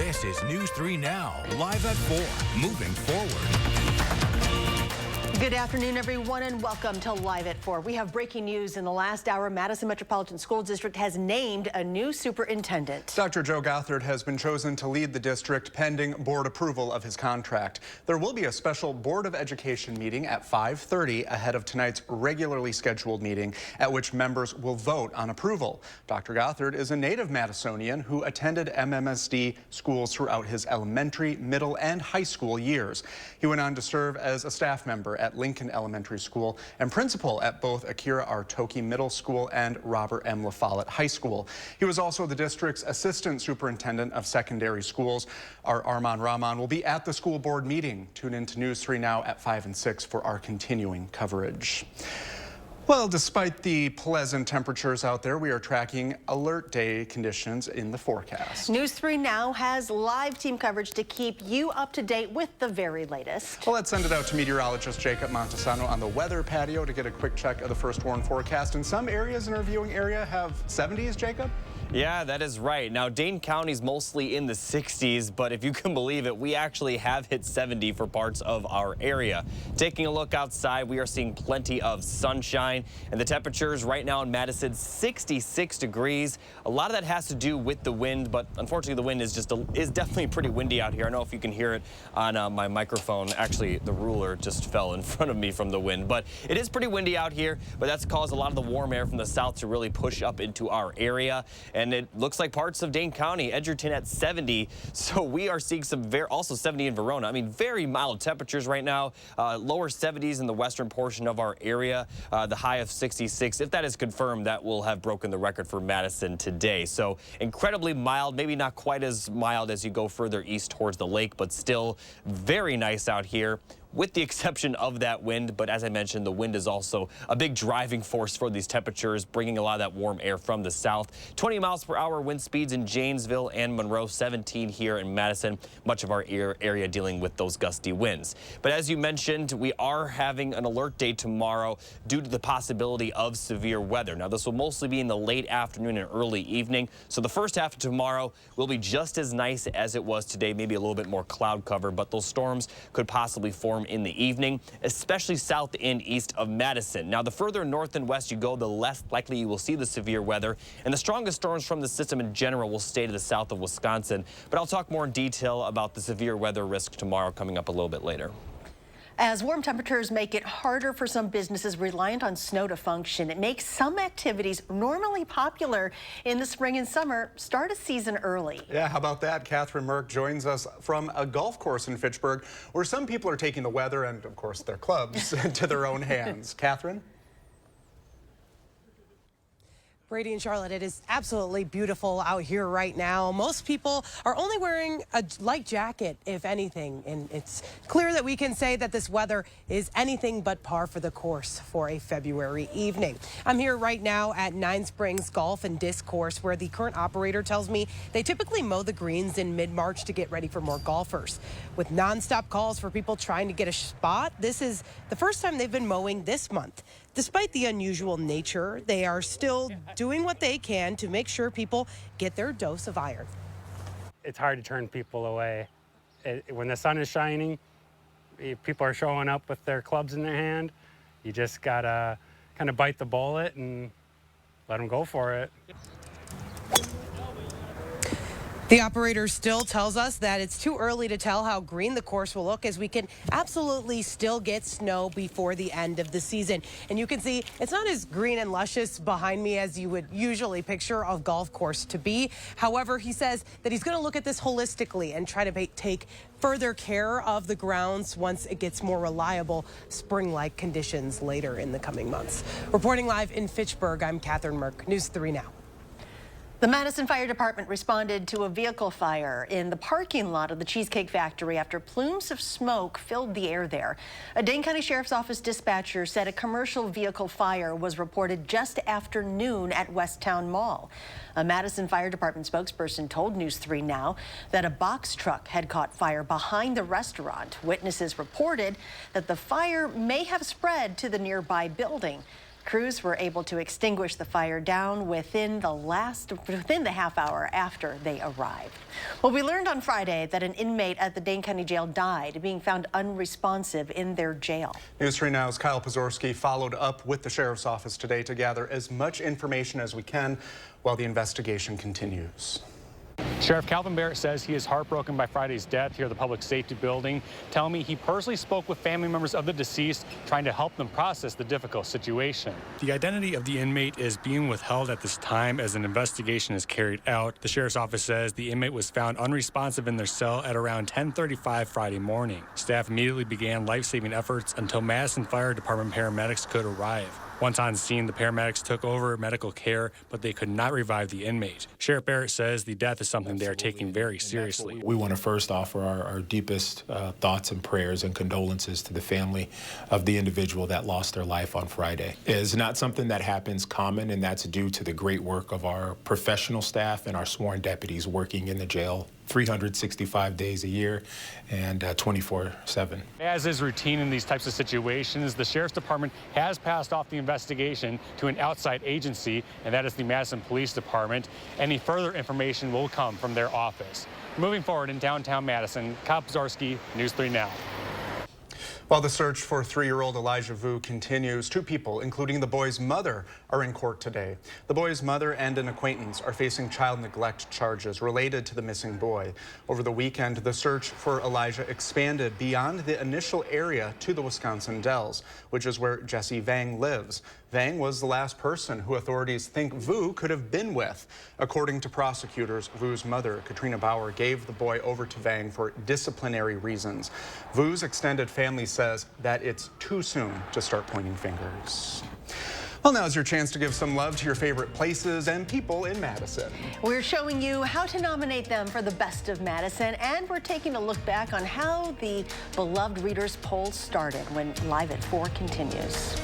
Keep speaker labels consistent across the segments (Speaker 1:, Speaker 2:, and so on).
Speaker 1: This is News 3 Now, live at 4, moving forward.
Speaker 2: Good afternoon, everyone, and welcome to Live at 4. We have breaking news. In the last hour, Madison Metropolitan School District has named a new superintendent.
Speaker 3: Dr. Joe Gothard has been chosen to lead the district pending board approval of his contract. There will be a special Board of Education meeting at 5:30 ahead of tonight's regularly scheduled meeting at which members will vote on approval. Dr. Gothard is a native Madisonian who attended MMSD schools throughout his elementary, middle, and high school years. He went on to serve as a staff member at Lincoln Elementary School and principal at both Akira R. Toki Middle School and Robert M. La Follette High School. He was also the district's assistant superintendent of secondary schools. Our Arman Rahman will be at the school board meeting. Tune in to News 3 Now at 5 and 6 for our continuing coverage. Well, despite the pleasant temperatures out there, we are tracking alert day conditions in the forecast.
Speaker 2: News 3 Now has live team coverage to keep you up to date with the very latest.
Speaker 3: Well, let's send it out to meteorologist Jacob Montesano on the weather patio to get a quick check of the first warn forecast. And some areas in our viewing area have 70s, Jacob?
Speaker 4: Yeah, that is right. Now, Dane County's mostly in the 60s, but if you can believe it, we actually have hit 70 for parts of our area. Taking a look outside, we are seeing plenty of sunshine, and the temperatures right now in Madison, 66 degrees. A lot of that has to do with the wind, but unfortunately the wind is definitely pretty windy out here. I don't know if you can hear it on my microphone. Actually, the ruler just fell in front of me from the wind, but it is pretty windy out here, but that's caused a lot of the warm air from the south to really push up into our area. And it looks like parts of Dane County, Edgerton at 70. So we are seeing some also 70 in Verona. I mean, very mild temperatures right now. Lower 70s in the western portion of our area. The high of 66. If that is confirmed, that will have broken the record for Madison today. So incredibly mild, maybe not quite as mild as you go further east towards the lake, but still very nice out here, with the exception of that wind. But as I mentioned, the wind is also a big driving force for these temperatures, bringing a lot of that warm air from the south. 20 miles per hour wind speeds in Janesville and Monroe, 17 here in Madison. Much of our area dealing with those gusty winds. But as you mentioned, we are having an alert day tomorrow due to the possibility of severe weather. Now, this will mostly be in the late afternoon and early evening. So the first half of tomorrow will be just as nice as it was today, maybe a little bit more cloud cover, but those storms could possibly form in the evening, especially south and east of Madison. Now, the further north and west you go, the less likely you will see the severe weather, and the strongest storms from the system in general will stay to the south of Wisconsin. But I'll talk more in detail about the severe weather risk tomorrow coming up a little bit later.
Speaker 2: As warm temperatures make it harder for some businesses reliant on snow to function, it makes some activities normally popular in the spring and summer start a season early.
Speaker 3: Yeah, how about that? Catherine Merck joins us from a golf course in Fitchburg where some people are taking the weather and, of course, their clubs into their own hands. Catherine?
Speaker 5: Brady and Charlotte, it is absolutely beautiful out here right now. Most people are only wearing a light jacket, if anything, and it's clear that we can say that this weather is anything but par for the course for a February evening. I'm here right now at Nine Springs Golf and Disc Course, where the current operator tells me they typically mow the greens in mid-March to get ready for more golfers. With nonstop calls for people trying to get a spot, this is the first time they've been mowing this month. Despite the unusual nature, they are still doing what they can to make sure people get their dose of iron.
Speaker 6: It's hard to turn people away. When the sun is shining, people are showing up with their clubs in their hand. You just gotta kind of bite the bullet and let them go for it.
Speaker 5: The operator still tells us that it's too early to tell how green the course will look, as we can absolutely still get snow before the end of the season. And you can see it's not as green and luscious behind me as you would usually picture a golf course to be. However, he says that he's going to look at this holistically and try to take further care of the grounds once it gets more reliable spring-like conditions later in the coming months. Reporting live in Fitchburg, I'm Catherine Merck, News 3 Now.
Speaker 2: The Madison Fire Department responded to a vehicle fire in the parking lot of the Cheesecake Factory after plumes of smoke filled the air there. A Dane County Sheriff's Office dispatcher said a commercial vehicle fire was reported just after noon at Westtown Mall. A Madison Fire Department spokesperson told News 3 Now that a box truck had caught fire behind the restaurant. Witnesses reported that the fire may have spread to the nearby building. Crews were able to extinguish the fire down within the half hour after they arrived. Well, we learned on Friday that an inmate at the Dane County Jail died, being found unresponsive in their jail.
Speaker 3: News 3 Now's Kyle Pozorski followed up with the sheriff's office today to gather as much information as we can while the investigation continues.
Speaker 7: Sheriff Calvin Barrett says he is heartbroken by Friday's death here at the Public Safety Building, telling me he personally spoke with family members of the deceased, trying to help them process the difficult situation. The identity of the inmate is being withheld at this time as an investigation is carried out. The sheriff's office says the inmate was found unresponsive in their cell at around 10:35 Friday morning. Staff immediately began life-saving efforts until Madison Fire Department paramedics could arrive. Once on scene, the paramedics took over medical care, but they could not revive the inmate. Sheriff Barrett says the death is something they are taking very seriously.
Speaker 8: We want to first offer our deepest thoughts and prayers and condolences to the family of the individual that lost their life on Friday. It is not something that happens common, and that's due to the great work of our professional staff and our sworn deputies working in the jail 365 days a year and 24/7.
Speaker 7: As is routine in these types of situations, the Sheriff's Department has passed off the investigation to an outside agency, and that is the Madison Police Department. Any further information will come from their office. Moving forward in downtown Madison, Kyle Pozorski, News 3 Now.
Speaker 3: While the search for 3-year-old Elijah Vu continues, 2 people, including the boy's mother, are in court today. The boy's mother and an acquaintance are facing child neglect charges related to the missing boy. Over the weekend, the search for Elijah expanded beyond the initial area to the Wisconsin Dells, which is where Jesse Vang lives. Vang was the last person who authorities think Vu could have been with. According to prosecutors, Vu's mother, Katrina Bauer, gave the boy over to Vang for disciplinary reasons. Vu's extended family says that it's too soon to start pointing fingers. Well, now's your chance to give some love to your favorite places and people in Madison.
Speaker 2: We're showing you how to nominate them for the best of Madison, and we're taking a look back on how the beloved readers poll started when Live at 4 continues.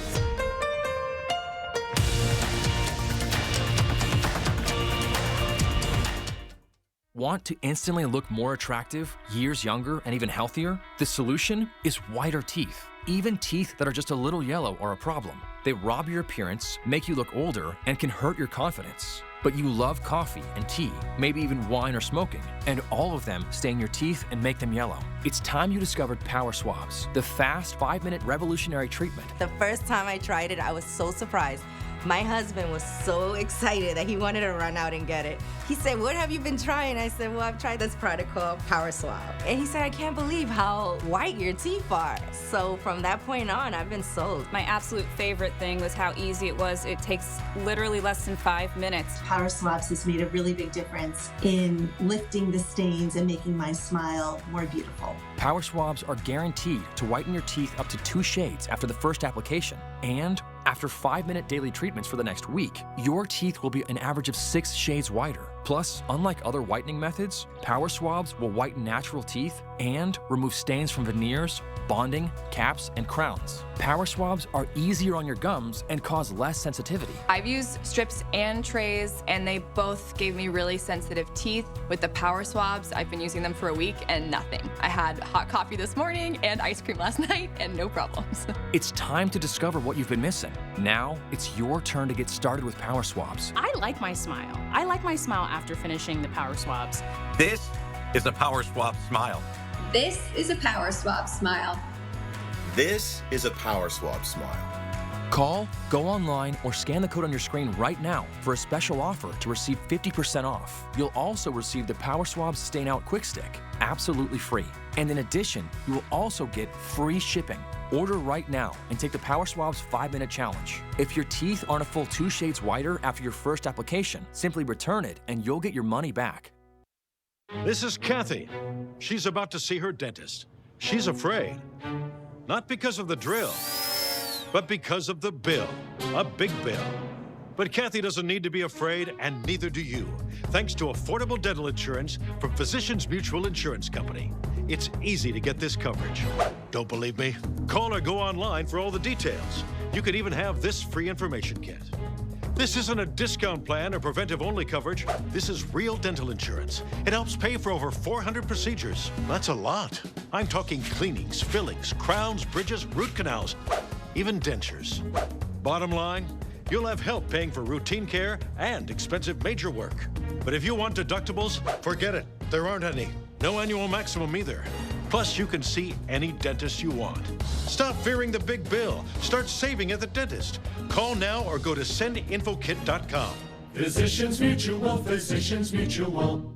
Speaker 9: Want to instantly look more attractive, years younger, and even healthier? The solution is whiter teeth. Even teeth that are just a little yellow are a problem. They rob your appearance, make you look older, and can hurt your confidence. But you love coffee and tea, maybe even wine or smoking, and all of them stain your teeth and make them yellow. It's time you discovered Power Swabs, the fast 5-minute revolutionary treatment.
Speaker 10: The first time I tried it, I was so surprised. My husband was so excited that he wanted to run out and get it. He said, "What have you been trying?" I said, "Well, I've tried this product called Power Swab." And he said, "I can't believe how white your teeth are." So from that point on, I've been sold.
Speaker 11: My absolute favorite thing was how easy it was. It takes literally less than 5 minutes.
Speaker 12: Power Swabs has made a really big difference in lifting the stains and making my smile more beautiful.
Speaker 9: Power Swabs are guaranteed to whiten your teeth up to 2 shades after the first application. And after 5-minute daily treatments for the next week, your teeth will be an average of 6 shades whiter. Plus, unlike other whitening methods, Power Swabs will whiten natural teeth and remove stains from veneers, bonding, caps, and crowns. Power Swabs are easier on your gums and cause less sensitivity.
Speaker 11: I've used strips and trays, and they both gave me really sensitive teeth. With the Power Swabs, I've been using them for a week and nothing. I had hot coffee this morning and ice cream last night and no problems.
Speaker 9: It's time to discover what you've been missing. Now, it's your turn to get started with Power Swabs.
Speaker 13: I like my smile. I like my smile after finishing the Power Swabs.
Speaker 14: This is a Power Swab smile.
Speaker 15: This is a Power Swab smile.
Speaker 16: This is a Power Swab smile.
Speaker 9: Call, go online, or scan the code on your screen right now for a special offer to receive 50% off. You'll also receive the Power Swabs Stain Out Quick Stick, absolutely free. And in addition, you will also get free shipping. Order right now and take the Power Swabs 5-minute challenge. If your teeth aren't a full 2 shades whiter after your first application, simply return it and you'll get your money back.
Speaker 17: This is Kathy. She's about to see her dentist. She's afraid. Not because of the drill, but because of the bill. A big bill. But Kathy doesn't need to be afraid, and neither do you, thanks to affordable dental insurance from Physicians Mutual Insurance Company. It's easy to get this coverage. Don't believe me? Call or go online for all the details. You could even have this free information kit. This isn't a discount plan or preventive-only coverage. This is real dental insurance. It helps pay for over 400 procedures. That's a lot. I'm talking cleanings, fillings, crowns, bridges, root canals, even dentures. Bottom line, you'll have help paying for routine care and expensive major work. But if you want deductibles, forget it. There aren't any. No annual maximum either. Plus, you can see any dentist you want. Stop fearing the big bill. Start saving at the dentist. Call now or go to sendinfokit.com.
Speaker 18: Physicians Mutual, Physicians Mutual.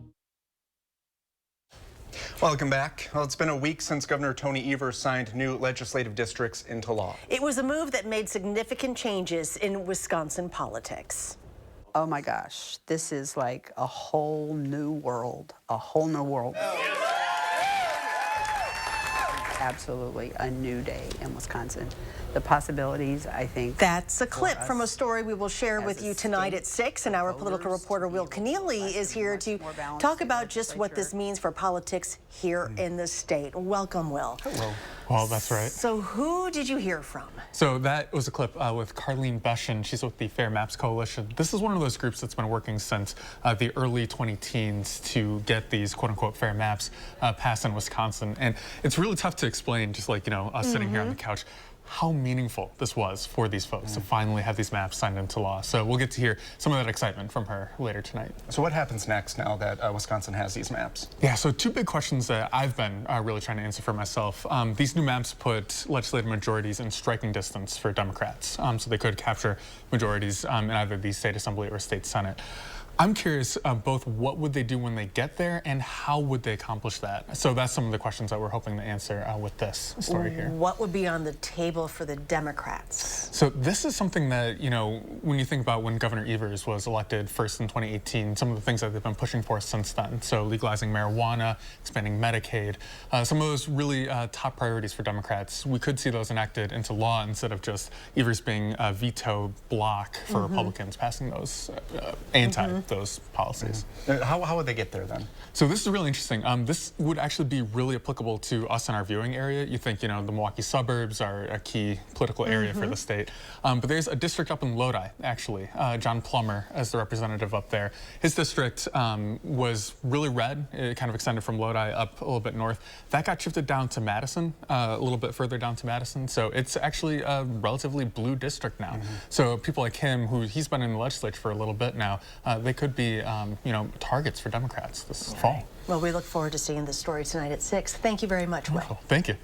Speaker 3: Welcome back. Well, it's been a week since Governor Tony Evers signed new legislative districts into law.
Speaker 2: It was a move that made significant changes in Wisconsin politics.
Speaker 19: Oh my gosh, this is like a whole new world, a whole new world. Absolutely a new day in Wisconsin. The possibilities, I think.
Speaker 2: That's a clip from a story we will share with you tonight at 6. And our political reporter, Will Keneally, is here to talk about just what this means for politics here in the state. Welcome, Will.
Speaker 20: Hello. Well, that's right.
Speaker 2: So who did you hear from?
Speaker 20: So that was a clip with Carlene Beshin. She's with the Fair Maps Coalition. This is one of those groups that's been working since the early 2010s to get these quote-unquote fair maps passed in Wisconsin. And it's really tough to explain, just like, you know, us sitting here on the couch, how meaningful this was for these folks to finally have these maps signed into law. So we'll get to hear some of that excitement from her later tonight.
Speaker 3: So what happens next now that Wisconsin has these maps?
Speaker 20: Yeah, so two big questions that I've been really trying to answer for myself. These new maps put legislative majorities in striking distance for Democrats, so they could capture majorities in either the state assembly or state senate. I'm curious both what would they do when they get there and how would they accomplish that? So that's some of the questions that we're hoping to answer with this story here.
Speaker 2: What would be on the table for the Democrats?
Speaker 20: So this is something that, you know, when you think about when Governor Evers was elected first in 2018, some of the things that they've been pushing for since then. So legalizing marijuana, expanding Medicaid, some of those really top priorities for Democrats. We could see those enacted into law instead of just Evers being a veto block for Republicans passing those those policies.
Speaker 3: How would they get there then?
Speaker 20: So this is really interesting. This would actually be really applicable to us in our viewing area. You think, you know, the Milwaukee suburbs are a key political area for the state. But there's a district up in Lodi, actually. John Plummer as the representative up there. His district was really red. It kind of extended from Lodi up a little bit north. That got shifted down to Madison, a little bit further down to Madison. So it's actually a relatively blue district now. So people like him, who he's been in the legislature for a little bit now, they could be, you know, targets for Democrats this fall.
Speaker 2: Well, we look forward to seeing this story tonight at 6. Thank you very much, Will.
Speaker 20: Thank you.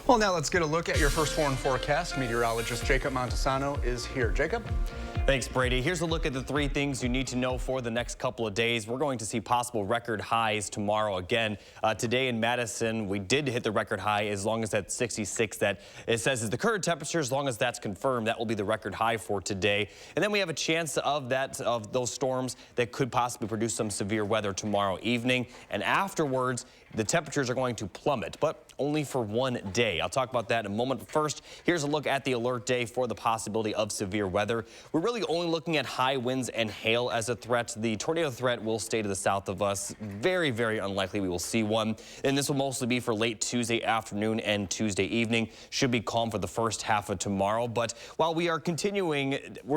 Speaker 3: Well, now let's get a look at your first foreign forecast. Meteorologist Jacob Montesano is here. Jacob?
Speaker 4: Thanks, Brady. Here's a look at the 3 things you need to know for the next couple of days. We're going to see possible record highs tomorrow again. Today in Madison, we did hit the record high as long as that 66 that it says is the current temperature. As long as that's confirmed, that will be the record high for today. And then we have a chance of those storms that could possibly produce some severe weather tomorrow evening. And afterwards, the temperatures are going to plummet, but only for one day. I'll talk about that in a moment. But first, here's a look at the alert day for the possibility of severe weather. We're really only looking at high winds and hail as a threat. The tornado threat will stay to the south of us. Very, very unlikely we will see one. And this will mostly be for late Tuesday afternoon and Tuesday evening. Should be calm for the first half of tomorrow. But while we are continuing,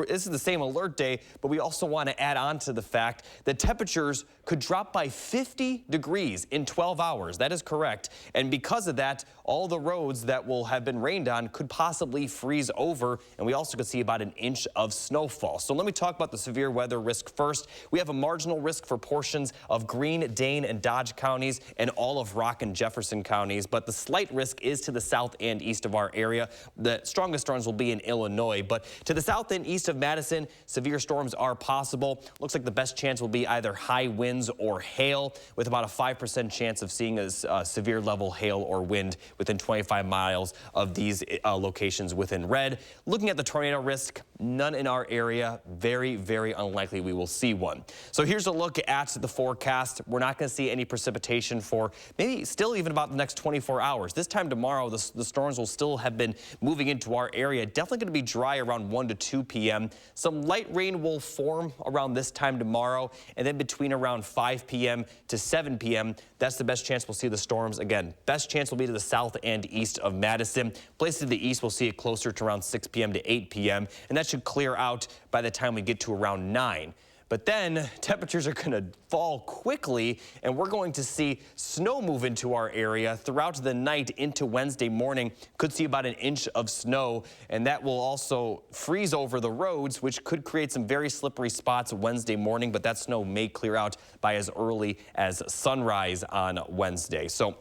Speaker 4: this is the same alert day, but we also want to add on to the fact that temperatures could drop by 50 degrees in 12 hours. That is correct. And because of that, all the roads that will have been rained on could possibly freeze over. And we also could see about an inch of snowfall. So let me talk about the severe weather risk first. We have a marginal risk for portions of Greene, Dane, and Dodge counties and all of Rock and Jefferson counties. But the slight risk is to the south and east of our area. The strongest storms will be in Illinois. But to the south and east of Madison, severe storms are possible. Looks like the best chance will be either high winds or hail, with about a 5% chance of seeing a severe level hail or wind within 25 miles of these locations within red. Looking at the tornado risk, none in our area. Very, very unlikely we will see one. So here's a look at the forecast. We're not going to see any precipitation for maybe still even about the next 24 hours. This time tomorrow, the storms will still have been moving into our area. Definitely going to be dry around 1 to 2 p.m. Some light rain will form around this time tomorrow, and then between around 5 p.m. to 7 p.m., that's the best chance we'll see the storms. Again, best chance will be to the south and east of Madison. Places to the east, we'll see it closer to around 6 p.m. to 8 p.m., and that should clear out by the time we get to around 9. But then temperatures are going to fall quickly, and we're going to see snow move into our area throughout the night into Wednesday morning. Could see about an inch of snow, and that will also freeze over the roads, which could create some very slippery spots Wednesday morning, but that snow may clear out by as early as sunrise on Wednesday. So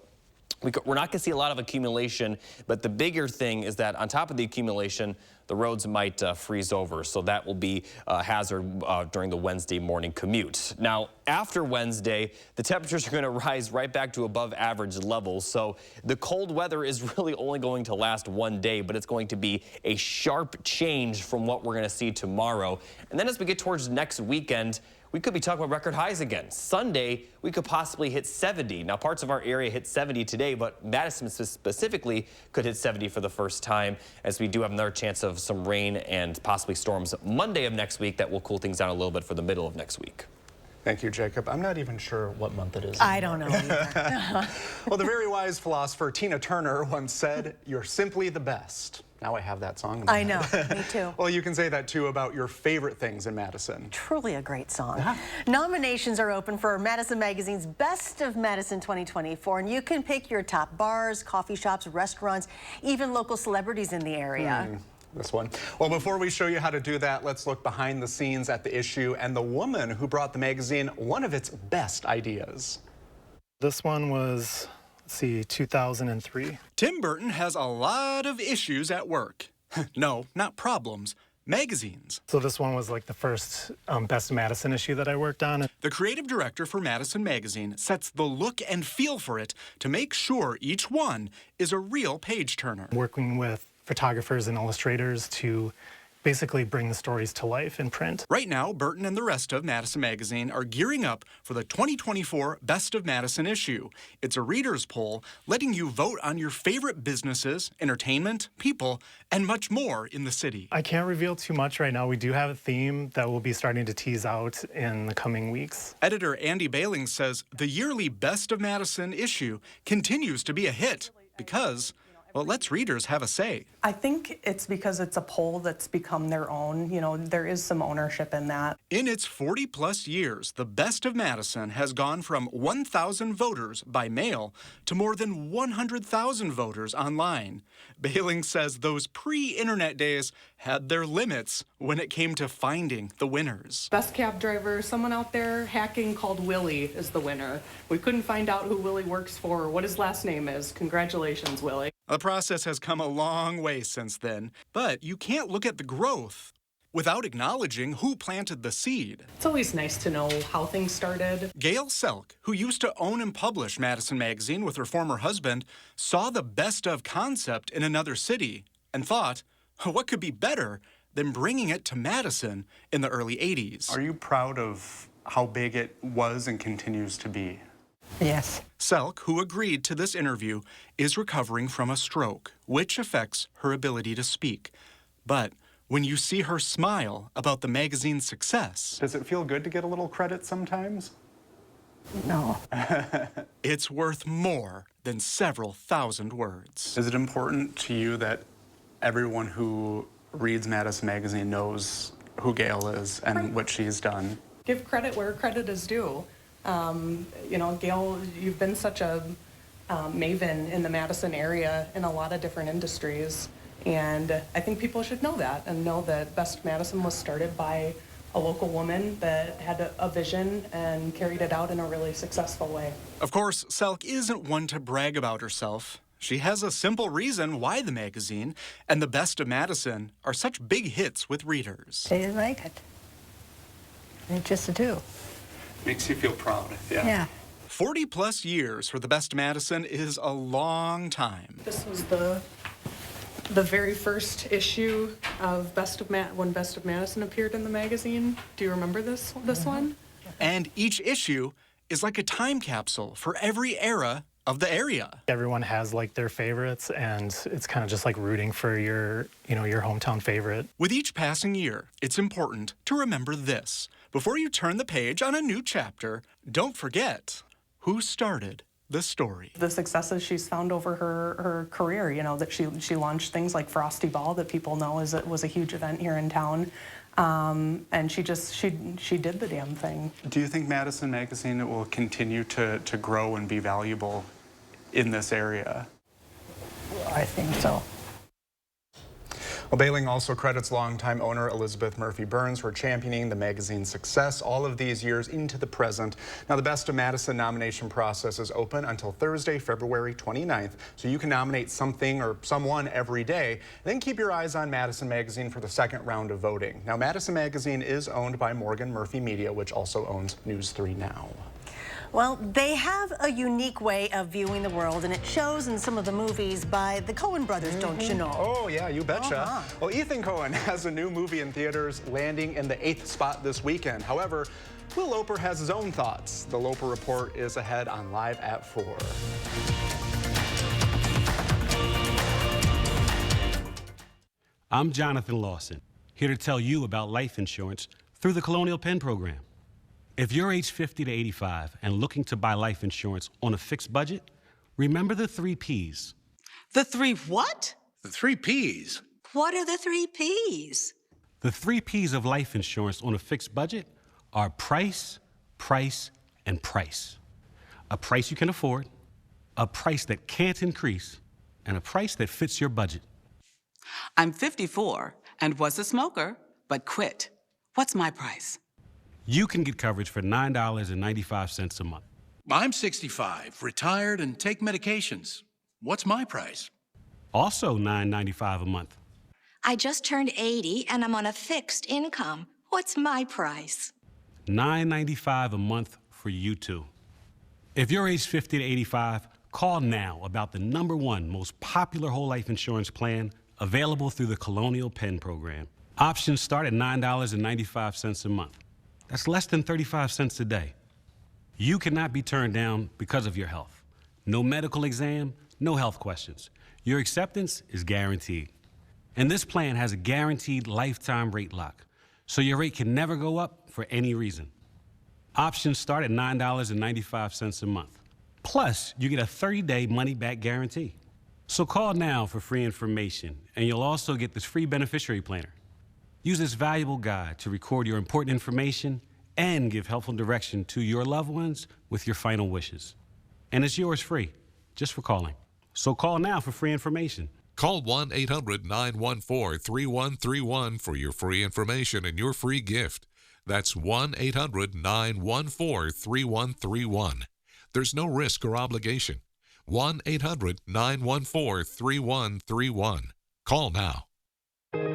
Speaker 4: we're not going to see a lot of accumulation, but the bigger thing is that on top of the accumulation, the roads might freeze over. So that will be a hazard during the Wednesday morning commute. Now, after Wednesday, the temperatures are going to rise right back to above average levels. So the cold weather is really only going to last one day, but it's going to be a sharp change from what we're going to see tomorrow. And then as we get towards next weekend, we could be talking about record highs again. Sunday, we could possibly hit 70. Now, parts of our area hit 70 today, but Madison specifically could hit 70 for the first time, as we do have another chance of some rain and possibly storms Monday of next week that will cool things down a little bit for the middle of next week.
Speaker 3: Thank you, Jacob. I'm not even sure what month it is.
Speaker 2: I don't know either.
Speaker 3: Well, the very wise philosopher Tina Turner once said, "You're simply the best." Now I have that song in my head.
Speaker 2: Me too.
Speaker 3: Well, you can say that too about your favorite things in Madison.
Speaker 2: Truly a great song. Nominations are open for Madison Magazine's Best of Madison 2024, and you can pick your top bars, coffee shops, restaurants, even local celebrities in the area.
Speaker 3: This one. Well, before we show you how to do that, let's look behind the scenes at the issue and the woman who brought the magazine one of its best ideas.
Speaker 21: This one was, let's see, 2003.
Speaker 3: Tim Burton has a lot of issues at work. No, not problems. Magazines.
Speaker 21: So this one was like the first Best of Madison issue that I worked on.
Speaker 3: The creative director for Madison Magazine sets the look and feel for it to make sure each one is a real page-turner.
Speaker 21: Working with photographers and illustrators to basically bring the stories to life in print.
Speaker 3: Right now, Burton and the rest of Madison Magazine are gearing up for the 2024 Best of Madison issue. It's a reader's poll letting you vote on your favorite businesses, entertainment, people, and much more in the city.
Speaker 21: I can't reveal too much right now. We do have a theme that we'll be starting to tease out in the coming weeks.
Speaker 3: Editor Andy Bailing says the yearly Best of Madison issue continues to be a hit because, well, it lets readers have a say.
Speaker 22: I think it's because it's a poll that's become their own. You know, there is some ownership in that.
Speaker 3: In its 40-plus years, the Best of Madison has gone from 1,000 voters by mail to more than 100,000 voters online. Bailing says those pre-internet days had their limits when it came to finding the winners.
Speaker 22: Best cab driver, someone out there hacking called Willie is the winner. We couldn't find out who Willie works for or what his last name is. Congratulations, Willie.
Speaker 3: The process has come a long way since then, but you can't look at the growth without acknowledging who planted the seed.
Speaker 22: It's always nice to know how things started.
Speaker 3: Gail Selk, who used to own and publish Madison Magazine with her former husband, saw the Best of concept in another city and thought, what could be better than bringing it to Madison in the early 80s? Are you proud of how big it was and continues to be?
Speaker 22: Yes.
Speaker 3: Selk, who agreed to this interview, is recovering from a stroke, which affects her ability to speak. But when you see her smile about the magazine's success, does it feel good to get a little credit sometimes?
Speaker 22: No.
Speaker 3: It's worth more than several thousand words. Is it important to you that everyone who reads Madison Magazine knows who Gail is and what she's done?
Speaker 22: Give credit where credit is due. You know, Gail, you've been such a maven in the Madison area in a lot of different industries. And I think people should know that and know that Best Madison was started by a local woman that had a vision and carried it out in a really successful way.
Speaker 3: Of course, Selk isn't one to brag about herself. She has a simple reason why the magazine and the Best of Madison are such big hits with readers.
Speaker 23: They like it. They just do.
Speaker 3: Makes you feel proud.
Speaker 23: Yeah.
Speaker 3: 40-plus years for the Best of Madison is a long time.
Speaker 22: This was the very first issue of when Best of Madison appeared in the magazine. Do you remember this one?
Speaker 3: And each issue is like a time capsule for every era of the area.
Speaker 21: Everyone has like their favorites, and it's kind of just like rooting for your hometown favorite.
Speaker 3: With each passing year, it's important to remember this. Before you turn the page on a new chapter, don't forget who started the story.
Speaker 22: The successes she's found over her career, you know, that she launched things like Frosty Ball that people know was a huge event here in town. And she did the damn thing.
Speaker 3: Do you think Madison Magazine will continue to grow and be valuable in this area?
Speaker 23: I think so.
Speaker 3: Well, Bailing also credits longtime owner Elizabeth Murphy Burns for championing the magazine's success all of these years into the present. Now, the Best of Madison nomination process is open until Thursday, February 29th, so you can nominate something or someone every day. And then keep your eyes on Madison Magazine for the second round of voting. Now, Madison Magazine is owned by Morgan Murphy Media, which also owns News 3 Now.
Speaker 2: Well, they have a unique way of viewing the world, and it shows in some of the movies by the Coen brothers, don't you know?
Speaker 3: Oh, yeah, you betcha. Well, Ethan Coen has a new movie in theaters landing in the 8th spot this weekend. However, Will Loper has his own thoughts. The Loper Report is ahead on Live at 4.
Speaker 1: I'm Jonathan Lawson, here to tell you about life insurance through the Colonial Penn program. If you're age 50 to 85 and looking to buy life insurance on a fixed budget, remember the 3 Ps.
Speaker 5: The 3 what?
Speaker 6: The 3 Ps.
Speaker 5: What are the 3 Ps?
Speaker 1: The 3 Ps of life insurance on a fixed budget are price, price, and price. A price you can afford, a price that can't increase, and a price that fits your budget.
Speaker 5: I'm 54 and was a smoker, but quit. What's my price?
Speaker 1: You can get coverage for $9.95 a month.
Speaker 6: I'm 65, retired, and take medications. What's my price?
Speaker 1: Also $9.95 a month.
Speaker 24: I just turned 80 and I'm on a fixed income. What's my price?
Speaker 1: $9.95 a month for you too. If you're age 50 to 85, call now about the #1 most popular whole life insurance plan available through the Colonial Penn program. Options start at $9.95 a month. That's less than 35 cents a day. You cannot be turned down because of your health. No medical exam, no health questions. Your acceptance is guaranteed. And this plan has a guaranteed lifetime rate lock, so your rate can never go up for any reason. Options start at $9.95 a month. Plus, you get a 30-day money-back guarantee. So call now for free information, and you'll also get this free beneficiary planner. Use this valuable guide to record your important information and give helpful direction to your loved ones with your final wishes. And it's yours free, just for calling. So call now for free information.
Speaker 25: Call 1-800-914-3131 for your free information and your free gift. That's 1-800-914-3131. There's no risk or obligation. 1-800-914-3131. Call now.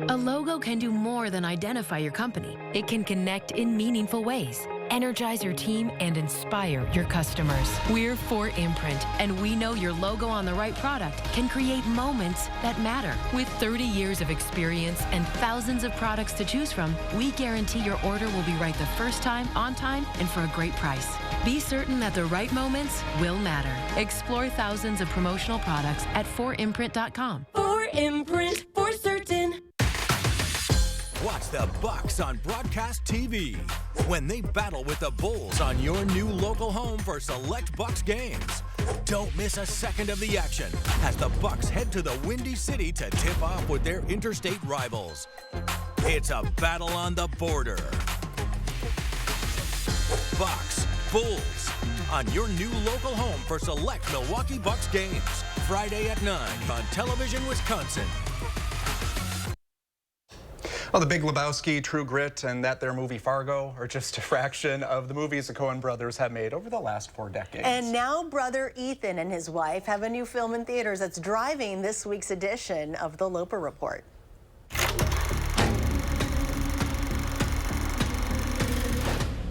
Speaker 26: A logo can do more than identify your company. It can connect in meaningful ways, energize your team, and inspire your customers. We're 4imprint, and we know your logo on the right product can create moments that matter. With 30 years of experience and thousands of products to choose from, we guarantee your order will be right the first time, on time, and for a great price. Be certain that the right moments will matter. Explore thousands of promotional products at 4imprint.com.
Speaker 27: 4imprint, for certain.
Speaker 28: Watch the Bucks on broadcast TV when they battle with the Bulls on your new local home for select Bucks games. Don't miss a second of the action as the Bucks head to the Windy City to tip off with their interstate rivals. It's a battle on the border. Bucks, Bulls on your new local home for select Milwaukee Bucks games. Friday at 9 on Television Wisconsin.
Speaker 3: Well, The Big Lebowski, True Grit, and that their movie Fargo are just a fraction of the movies the Coen brothers have made over the last 4 decades.
Speaker 2: And now brother Ethan and his wife have a new film in theaters that's driving this week's edition of The Loper Report.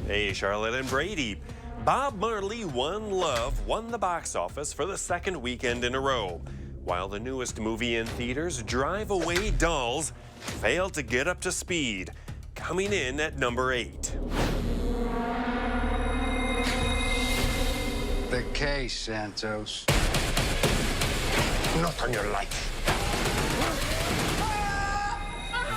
Speaker 29: Hey, Charlotte and Brady. Bob Marley One Love won the box office for the 2nd weekend in a row, while the newest movie in theaters, Drive Away Dolls, failed to get up to speed, coming in at number 8.
Speaker 30: The case, Santos. Not on your life.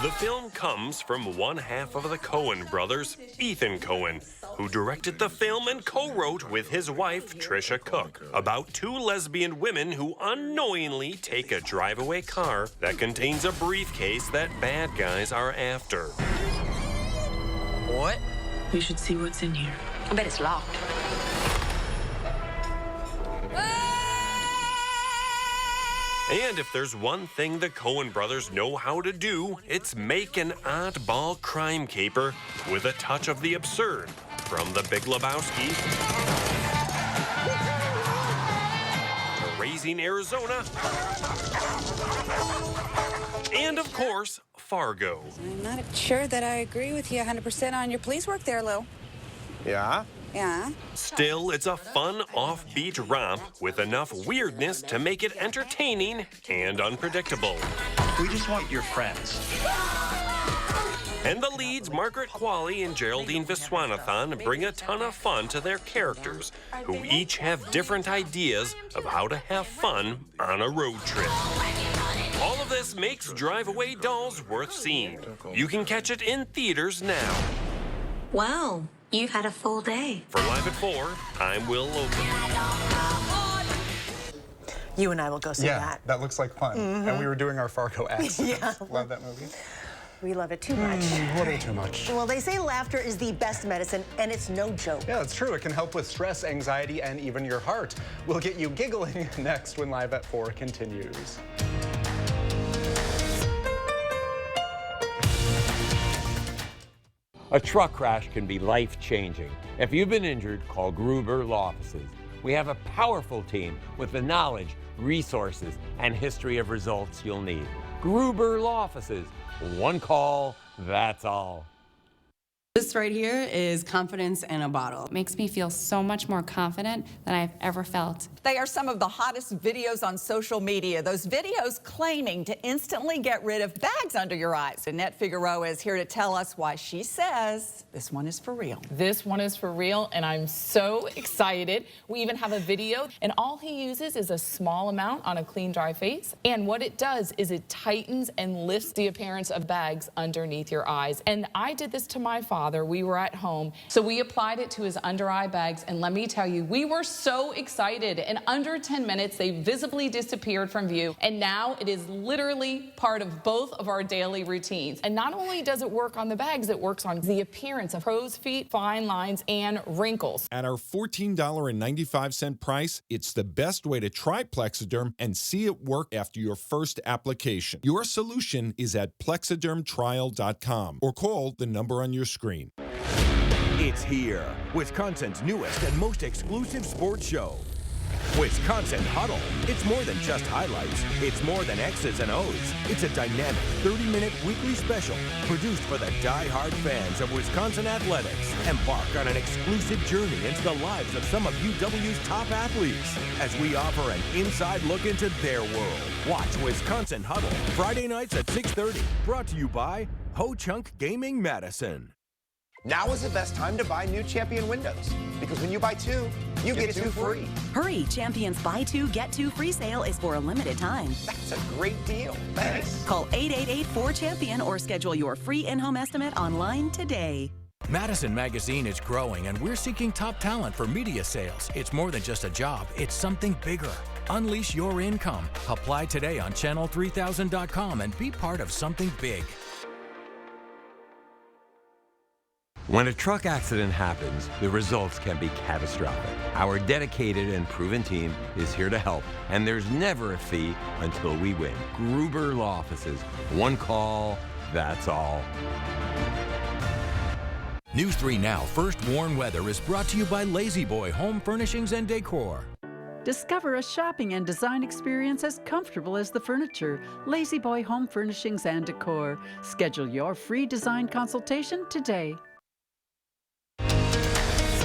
Speaker 29: The film comes from one half of the Coen brothers, Ethan Coen, who directed the film and co-wrote with his wife, Trisha Cook, about 2 lesbian women who unknowingly take a drive-away car that contains a briefcase that bad guys are after.
Speaker 7: What?
Speaker 8: You should see what's in here.
Speaker 7: I bet it's locked.
Speaker 29: And if there's one thing the Coen brothers know how to do, it's make an oddball crime caper with a touch of the absurd. From The Big Lebowski, Raising Arizona, and of course, Fargo.
Speaker 9: I'm not sure that I agree with you 100% on your police work there, Lou.
Speaker 29: Yeah?
Speaker 9: Yeah.
Speaker 29: Still, it's a fun, offbeat romp with enough weirdness to make it entertaining and unpredictable.
Speaker 10: We just want your friends.
Speaker 29: And the leads, Margaret Qualley and Geraldine Viswanathan, bring a ton of fun to their characters, who each have different ideas of how to have fun on a road trip. All of this makes Drive Away Dolls worth seeing. You can catch it in theaters now.
Speaker 24: Wow, you've had a full day.
Speaker 29: For Live at 4, I'm Will Logan.
Speaker 2: You and I will go see that.
Speaker 3: That looks like fun. And we were doing our Fargo accents.
Speaker 2: Yeah.
Speaker 3: Love that movie.
Speaker 2: We love it too much.
Speaker 3: A little too much.
Speaker 2: Well, they say laughter is the best medicine, and it's no joke.
Speaker 3: Yeah, it's true. It can help with stress, anxiety, and even your heart. We'll get you giggling next when Live at 4 continues.
Speaker 11: A truck crash can be life-changing. If you've been injured, call Gruber Law Offices. We have a powerful team with the knowledge, resources, and history of results you'll need. Gruber Law Offices. One call, that's all.
Speaker 12: This right here is confidence in a bottle.
Speaker 13: It makes me feel so much more confident than I've ever felt.
Speaker 14: They are some of the hottest videos on social media. Those videos claiming to instantly get rid of bags under your eyes. Annette Figueroa is here to tell us why she says this one is for real.
Speaker 15: This one is for real, and I'm so excited. We even have a video, and all he uses is a small amount on a clean, dry face. And what it does is it tightens and lifts the appearance of bags underneath your eyes. And I did this to my father. We were at home, so we applied it to his under eye bags, and let me tell you, we were so excited. In under 10 minutes, they visibly disappeared from view, and now it is literally part of both of our daily routines. And not only does it work on the bags, it works on the appearance of crow's feet, fine lines, and wrinkles.
Speaker 16: At our $14.95 price, it's the best way to try Plexiderm and see it work after your first application. Your solution is at plexidermtrial.com or call the number on your screen.
Speaker 28: It's here, Wisconsin's newest and most exclusive sports show. Wisconsin Huddle. It's more than just highlights. It's more than X's and O's. It's a dynamic 30-minute weekly special produced for the die-hard fans of Wisconsin athletics. Embark on an exclusive journey into the lives of some of UW's top athletes as we offer an inside look into their world. Watch Wisconsin Huddle Friday nights at 6:30. Brought to you by Ho Chunk Gaming Madison.
Speaker 31: Now is the best time to buy new Champion windows, because when you buy two, you get two free.
Speaker 32: Hurry, Champion's buy two, get two free sale is for a limited time.
Speaker 31: That's a great deal. Thanks.
Speaker 32: Call 888-4CHAMPION or schedule your free in-home estimate online today.
Speaker 28: Madison Magazine is growing, and we're seeking top talent for media sales. It's more than just a job, it's something bigger. Unleash your income. Apply today on channel3000.com and be part of something big.
Speaker 11: When a truck accident happens, the results can be catastrophic. Our dedicated and proven team is here to help, and there's never a fee until we win. Gruber Law Offices. One call, that's all.
Speaker 28: News 3 Now First Warn Weather is brought to you by Lazy Boy Home Furnishings and Decor.
Speaker 33: Discover a shopping and design experience as comfortable as the furniture. Lazy Boy Home Furnishings and Decor. Schedule your free design consultation today.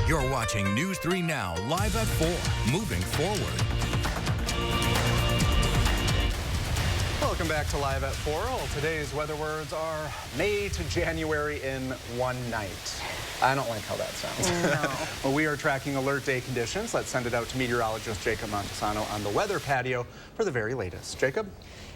Speaker 28: You're watching News 3 Now, live at 4, moving forward.
Speaker 3: Welcome back to Live at 4. Well, today's weather words are May to January in one night. I don't like how that sounds.
Speaker 2: No.
Speaker 3: Well, we are tracking alert day conditions. Let's send it out to meteorologist Jacob Montesano on the weather patio for the very latest. Jacob?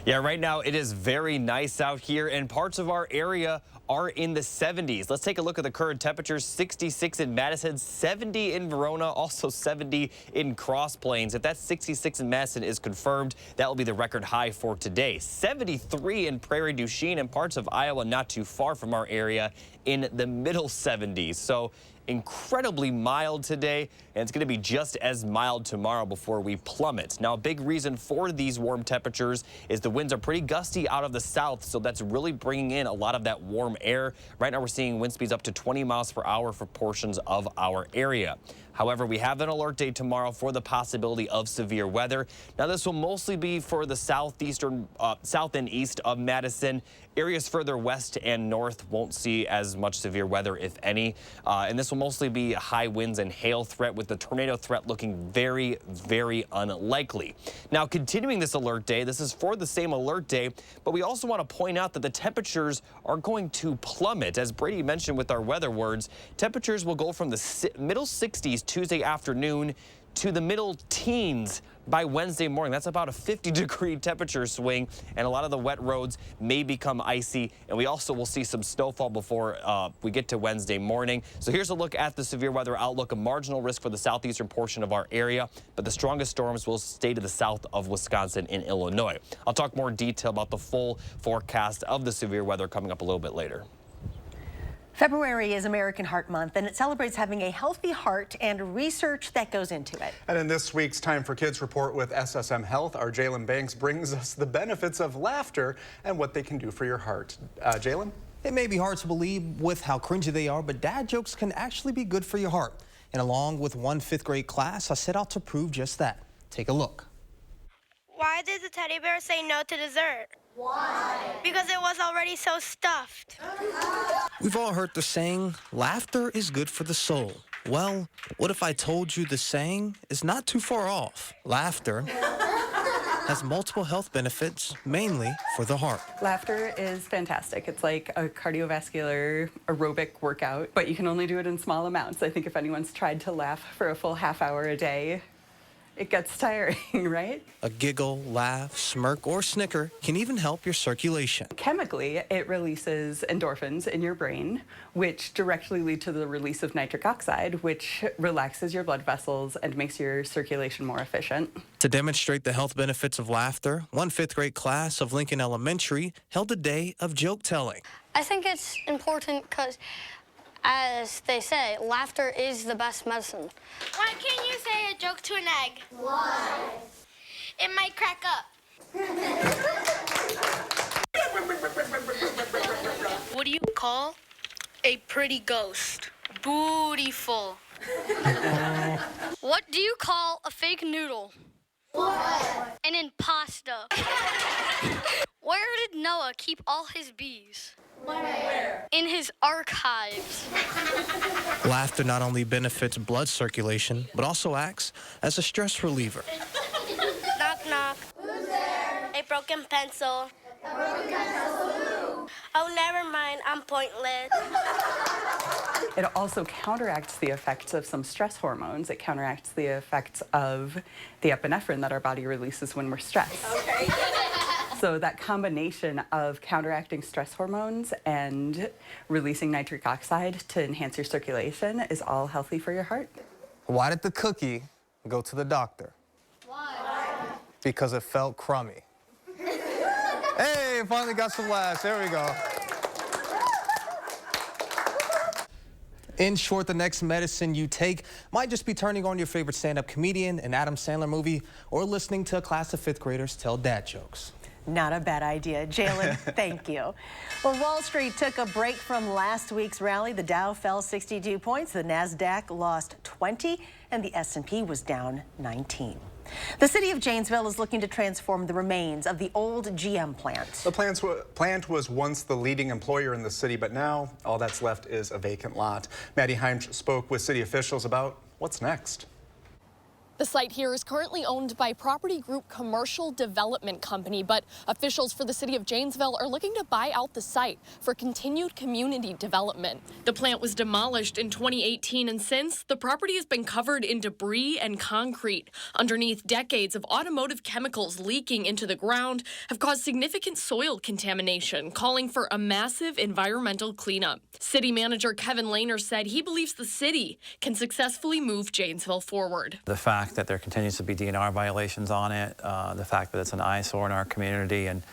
Speaker 1: Yeah, right now it is very nice out here, and parts of our area are in the 70s. Let's take a look at the current temperatures. 66 in Madison, 70 in Verona, also 70 in Cross Plains. If that 66 in Madison is confirmed, that will be the record high for today. 73 in Prairie du Chien and parts of Iowa not too far from our area in the middle 70s. So incredibly mild today, and it's going to be just as mild tomorrow before we plummet. Now, a big reason for these warm temperatures is the winds are pretty gusty out of the south, so that's really bringing in a lot of that warm air. Right now, we're seeing wind speeds up to 20 miles per hour for portions of our area. However, we have an alert day tomorrow for the possibility of severe weather. Now, this will mostly be for the south and east of Madison. Areas further west and north won't see as much severe weather, if any. And this will mostly be high winds and hail threat, with the tornado threat looking very, very unlikely. Now, continuing this alert day, this is for the same alert day, but we also want to point out that the temperatures are going to plummet. As Brady mentioned with our weather words, temperatures will go from the middle 60s Tuesday afternoon to the middle teens by Wednesday morning. That's about a 50-degree temperature swing, and a lot of the wet roads may become icy, and we also will see some snowfall before we get to Wednesday morning. So here's a look at the severe weather outlook. A marginal risk for the southeastern portion of our area, but the strongest storms will stay to the south of Wisconsin and Illinois. I'll talk more detail about the full forecast of the severe weather coming up a little bit later.
Speaker 2: February is American Heart Month, and it celebrates having a healthy heart and research that goes into it.
Speaker 3: And in this week's Time for Kids report with SSM Health, our Jalen Banks brings us the benefits of laughter and what they can do for your heart. Jalen?
Speaker 4: It may be hard to believe with how cringy they are, but dad jokes can actually be good for your heart. And along with one 5th grade class, I set out to prove just that. Take a look.
Speaker 5: Why did the teddy bear say no to dessert? Why? Because it was already so stuffed.
Speaker 4: We've all heard the saying, laughter is good for the soul. Well, what if I told you the saying is not too far off? Laughter has multiple health benefits, mainly for the heart.
Speaker 12: Laughter is fantastic. It's like a cardiovascular aerobic workout, but you can only do it in small amounts. I think if anyone's tried to laugh for a full half hour a day, it gets tiring, right?
Speaker 4: A giggle, laugh, smirk, or snicker can even help your circulation.
Speaker 12: Chemically, it releases endorphins in your brain, which directly lead to the release of nitric oxide, which relaxes your blood vessels and makes your circulation more efficient.
Speaker 4: To demonstrate the health benefits of laughter, one 5th grade class of Lincoln Elementary held a day of joke telling.
Speaker 5: I think it's important because, as they say, laughter is the best medicine. Why can't you say a joke to an egg? Why? It might crack up. What do you call a pretty ghost? Bootyful. What do you call a fake noodle? What? An impasta. Where did Noah keep all his bees? Where? In his archives.
Speaker 4: Laughter not only benefits blood circulation, but also acts as a stress reliever.
Speaker 5: Knock, knock. Who's there? A broken pencil. A broken pencil who? Oh, never mind. I'm pointless.
Speaker 12: It also counteracts the effects of some stress hormones. It counteracts the effects of the epinephrine that our body releases when we're stressed. Okay. So that combination of counteracting stress hormones and releasing nitric oxide to enhance your circulation is all healthy for your heart.
Speaker 4: Why did the cookie go to the doctor?
Speaker 5: Why?
Speaker 4: Because it felt crummy. Hey, finally got some laughs. There we go. In short, the next medicine you take might just be turning on your favorite stand-up comedian, an Adam Sandler movie, or listening to a class of 5th graders tell dad jokes.
Speaker 2: Not a bad idea. Jalen, thank you. Well, Wall Street took a break from last week's rally. The Dow fell 62 points, the NASDAQ lost 20, and the S&P was down 19. The city of Janesville is looking to transform the remains of the old GM plant.
Speaker 3: The plant was once the leading employer in the city, but now all that's left is a vacant lot. Maddie Heimsch spoke with city officials about what's next.
Speaker 6: The site here is currently owned by Property Group Commercial Development Company, but officials for the city of Janesville are looking to buy out the site for continued community development. The plant was demolished in 2018, and since, the property has been covered in debris and concrete. Underneath, decades of automotive chemicals leaking into the ground have caused significant soil contamination, calling for a massive environmental cleanup. City manager Kevin Lehner said he believes the city can successfully move Janesville forward.
Speaker 7: The fact that there continues to be DNR violations on it, the fact that it's an eyesore in our community and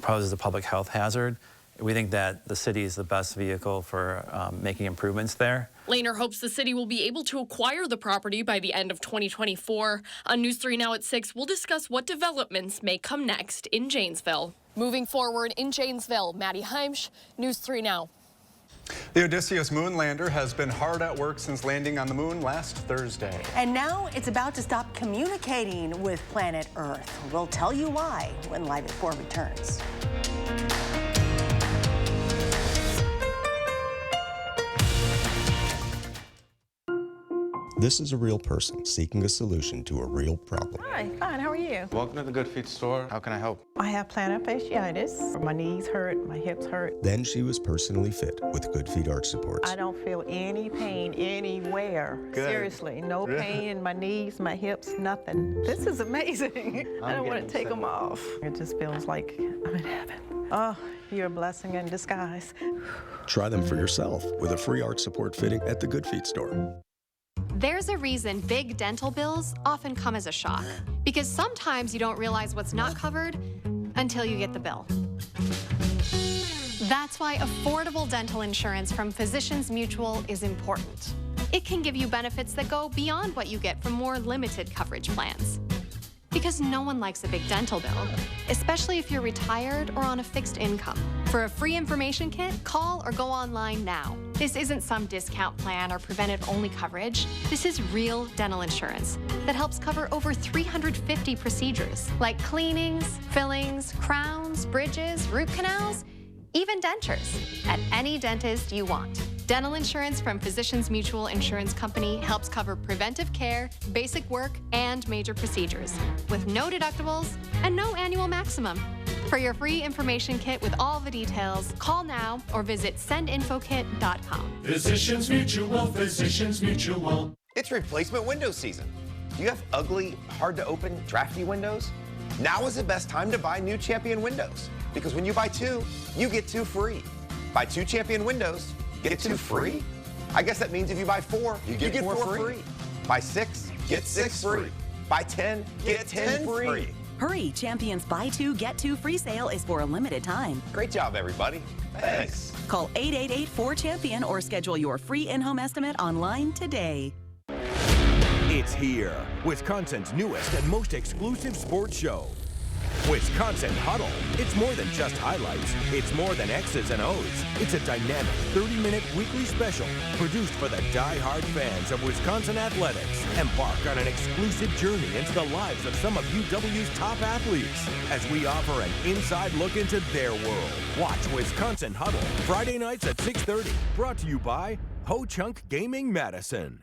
Speaker 7: poses a public health hazard, we think that the city is the best vehicle for making improvements there.
Speaker 6: Lehner hopes the city will be able to acquire the property by the end of 2024. On News 3 Now at 6, we'll discuss what developments may come next in Janesville. Moving forward in Janesville, Maddie Heimsch, News 3 Now.
Speaker 3: The Odysseus moon lander has been hard at work since landing on the moon last Thursday.
Speaker 2: And now it's about to stop communicating with planet Earth. We'll tell you why when Live at 4 returns.
Speaker 17: This is a real person seeking a solution to a real problem.
Speaker 18: Hi, fine, how are you?
Speaker 19: Welcome to the Good Feet store. How can I help?
Speaker 18: I have plantar fasciitis. My knees hurt, my hips hurt.
Speaker 17: Then she was personally fit with Good Feet arch supports.
Speaker 18: I don't feel any pain anywhere.
Speaker 17: Good.
Speaker 18: Seriously, no pain in my knees, my hips, nothing. This is amazing. I don't want to take them off. It just feels like I'm in heaven. Oh, you're a blessing in disguise.
Speaker 17: Try them for yourself with a free arch support fitting at the Good Feet store.
Speaker 20: There's a reason big dental bills often come as a shock, because sometimes you don't realize what's not covered until you get the bill. That's why affordable dental insurance from Physicians Mutual is important. It can give you benefits that go beyond what you get from more limited coverage plans. Because no one likes a big dental bill, especially if you're retired or on a fixed income. For a free information kit, call or go online now. This isn't some discount plan or preventive-only coverage. This is real dental insurance that helps cover over 350 procedures, like cleanings, fillings, crowns, bridges, root canals, even dentures, at any dentist you want. Dental insurance from Physicians Mutual Insurance Company helps cover preventive care, basic work, and major procedures, with no deductibles and no annual maximum. For your free information kit with all the details, call now or visit sendinfokit.com.
Speaker 28: Physicians Mutual, Physicians Mutual.
Speaker 31: It's replacement window season. Do you have ugly, hard to open, drafty windows? Now is the best time to buy new Champion windows, because when you buy 2, you get 2 free. Buy 2 Champion windows, get 2 free? I guess that means if you buy 4, you get 4 free. Buy 6, get 6 free. Buy 10, get 10 free.
Speaker 32: Hurry, Champion's Buy 2, Get 2 free sale is for a limited time.
Speaker 31: Great job, everybody. Thanks.
Speaker 32: Call 888-4CHAMPION or schedule your free in-home estimate online today.
Speaker 28: It's here, Wisconsin's newest and most exclusive sports show. Wisconsin Huddle. It's more than just highlights. It's more than X's and O's. It's a dynamic 30-minute weekly special produced for the die-hard fans of Wisconsin athletics. Embark on an exclusive journey into the lives of some of UW's top athletes as we offer an inside look into their world. Watch Wisconsin Huddle Friday nights at 6:30. Brought to you by Ho Chunk Gaming Madison.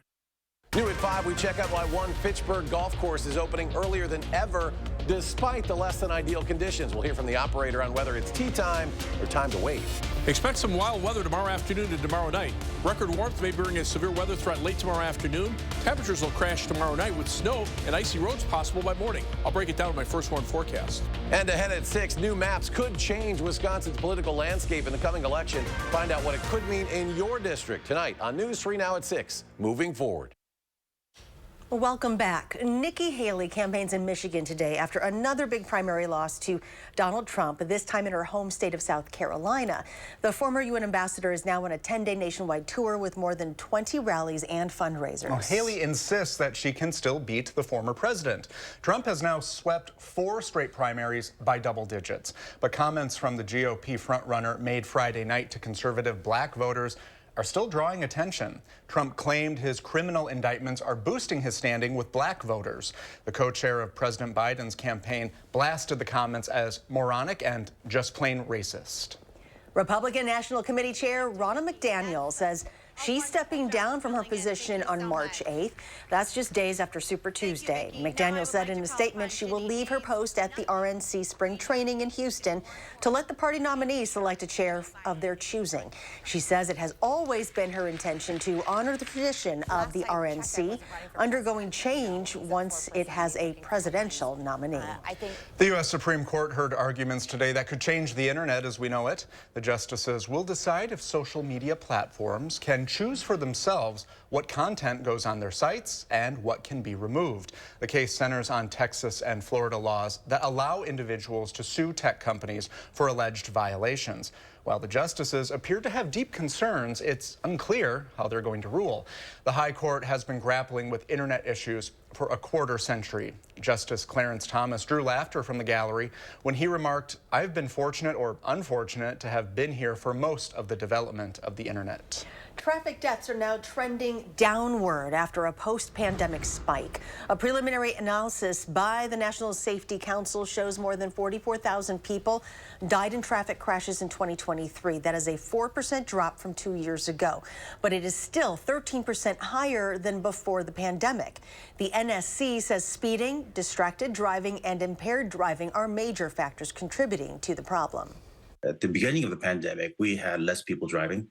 Speaker 21: New at 5, we check out why one Fitchburg golf course is opening earlier than ever, despite the less than ideal conditions. We'll hear from the operator on whether it's tee time or time to wait.
Speaker 22: Expect some wild weather tomorrow afternoon and tomorrow night. Record warmth may bring a severe weather threat late tomorrow afternoon. Temperatures will crash tomorrow night with snow and icy roads possible by morning. I'll break it down in my first one forecast.
Speaker 21: And ahead at 6, new maps could change Wisconsin's political landscape in the coming election. Find out what it could mean in your district tonight on News 3 Now at 6. Moving forward.
Speaker 2: Welcome back. Nikki Haley campaigns in Michigan today after another big primary loss to Donald Trump, this time in her home state of South Carolina. The former UN ambassador is now on a 10-day nationwide tour with more than 20 rallies and fundraisers.
Speaker 3: Well, Haley insists that she can still beat the former president. Trump has now swept 4 straight primaries by double digits. But comments from the GOP frontrunner made Friday night to conservative black voters are still drawing attention. Trump claimed his criminal indictments are boosting his standing with black voters. The co-chair of President Biden's campaign blasted the comments as moronic and just plain racist.
Speaker 2: Republican National Committee Chair Ronna McDaniel says She's stepping down from her position on March 8th. That's just days after Super Tuesday. McDaniel said in a statement she will leave her post at the RNC spring training in Houston to let the party nominees select a chair of their choosing. She says it has always been her intention to honor the tradition of the RNC, undergoing change once it has a presidential nominee.
Speaker 3: The U.S. Supreme Court heard arguments today that could change the internet as we know it. The justices will decide if social media platforms can choose for themselves what content goes on their sites and what can be removed. The case centers on Texas and Florida laws that allow individuals to sue tech companies for alleged violations. While the justices appear to have deep concerns, it's unclear how they're going to rule. The High Court has been grappling with internet issues for a quarter century. Justice Clarence Thomas drew laughter from the gallery when he remarked, "I've been fortunate or unfortunate to have been here for most of the development of the internet."
Speaker 2: Traffic deaths are now trending downward after a post-pandemic spike. A preliminary analysis by the National Safety Council shows more than 44,000 people died in traffic crashes in 2023. That is a 4% drop from 2 years ago, but it is still 13% higher than before the pandemic. The NSC says speeding, distracted driving, and impaired driving are major factors contributing to the problem.
Speaker 8: At the beginning of the pandemic, we had less people driving.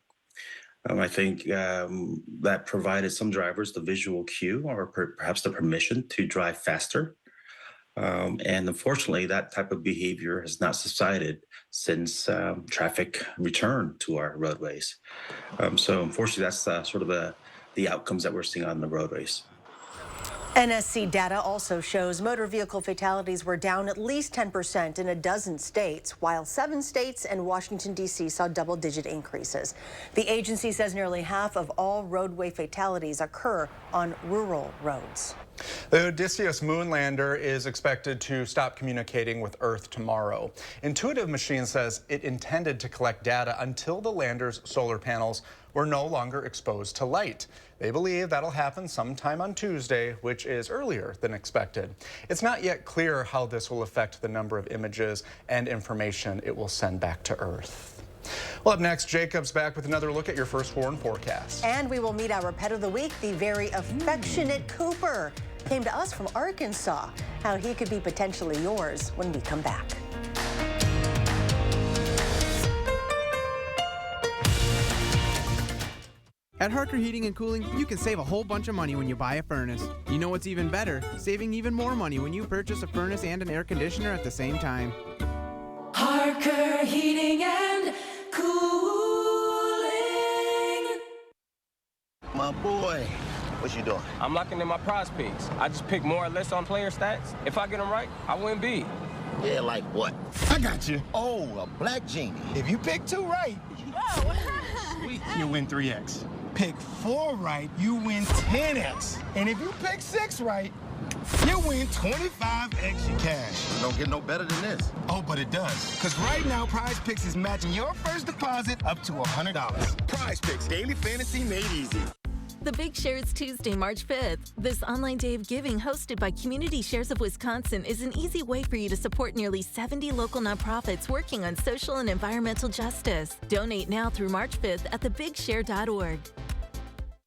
Speaker 8: I think that provided some drivers the visual cue or perhaps the permission to drive faster. And unfortunately, that type of behavior has not subsided since traffic returned to our roadways. So unfortunately, that's sort of the outcomes that we're seeing on the roadways.
Speaker 2: NSC data also shows motor vehicle fatalities were down at least 10% in a dozen states, while 7 states and Washington, D.C. saw double-digit increases. The agency says nearly half of all roadway fatalities occur on rural roads.
Speaker 3: The Odysseus moon lander is expected to stop communicating with Earth tomorrow. Intuitive Machines says it intended to collect data until the lander's solar panels were no longer exposed to light. They believe that'll happen sometime on Tuesday, which is earlier than expected. It's not yet clear how this will affect the number of images and information it will send back to Earth. Well, up next, Jacob's back with another look at your first warn forecast.
Speaker 2: And we will meet our pet of the week, the very affectionate Cooper. Came to us from Arkansas. How he could be potentially yours when we come back.
Speaker 9: At Harker Heating and Cooling, you can save a whole bunch of money when you buy a furnace. You know what's even better? Saving even more money when you purchase a furnace and an air conditioner at the same time.
Speaker 10: Harker Heating and Cooling.
Speaker 13: My boy, what you doing?
Speaker 14: I'm locking in my prize picks. I just pick more or less on player stats. If I get them right, I win big.
Speaker 13: Yeah, like what?
Speaker 15: I got you.
Speaker 13: Oh, a black genie.
Speaker 15: If you pick 2 right, you win 3x. Pick 4 right, you win 10x. And if you pick 6 right, you win 25 extra cash.
Speaker 13: Don't get no better than this.
Speaker 15: Oh, but it does. Because right now, Prize Picks is matching your first deposit up to $100.
Speaker 13: Prize Picks, daily fantasy made easy.
Speaker 23: The Big Share is Tuesday, March 5th. This online day of giving hosted by Community Shares of Wisconsin is an easy way for you to support nearly 70 local nonprofits working on social and environmental justice. Donate now through March 5th at thebigshare.org.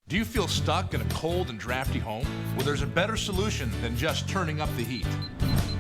Speaker 22: Do you feel stuck in a cold and drafty home? Well, there's a better solution than just turning up the heat.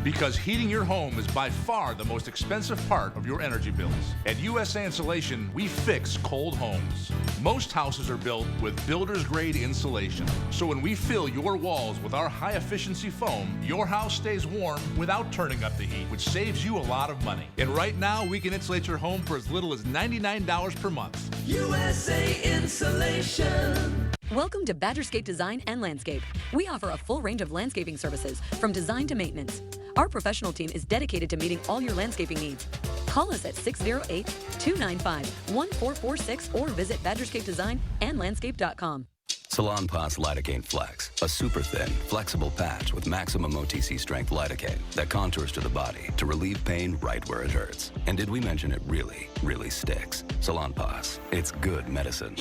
Speaker 22: Because heating your home is by far the most expensive part of your energy bills. At USA Insulation, we fix cold homes. Most houses are built with builder's grade insulation. So when we fill your walls with our high efficiency foam, your house stays warm without turning up the heat, which saves you a lot of money. And right now, we can insulate your home for as little as $99 per month.
Speaker 10: USA Insulation.
Speaker 24: Welcome to Badgerscape Design and Landscape. We offer a full range of landscaping services, from design to maintenance. Our professional team is dedicated to meeting all your landscaping needs. Call us at 608-295-1446 or visit badgerscapedesignandlandscape.com.
Speaker 25: Salonpas Lidocaine Flex, a super thin, flexible patch with maximum OTC strength lidocaine that contours to the body to relieve pain right where it hurts. And did we mention it really, really sticks? Salonpas, it's good medicine.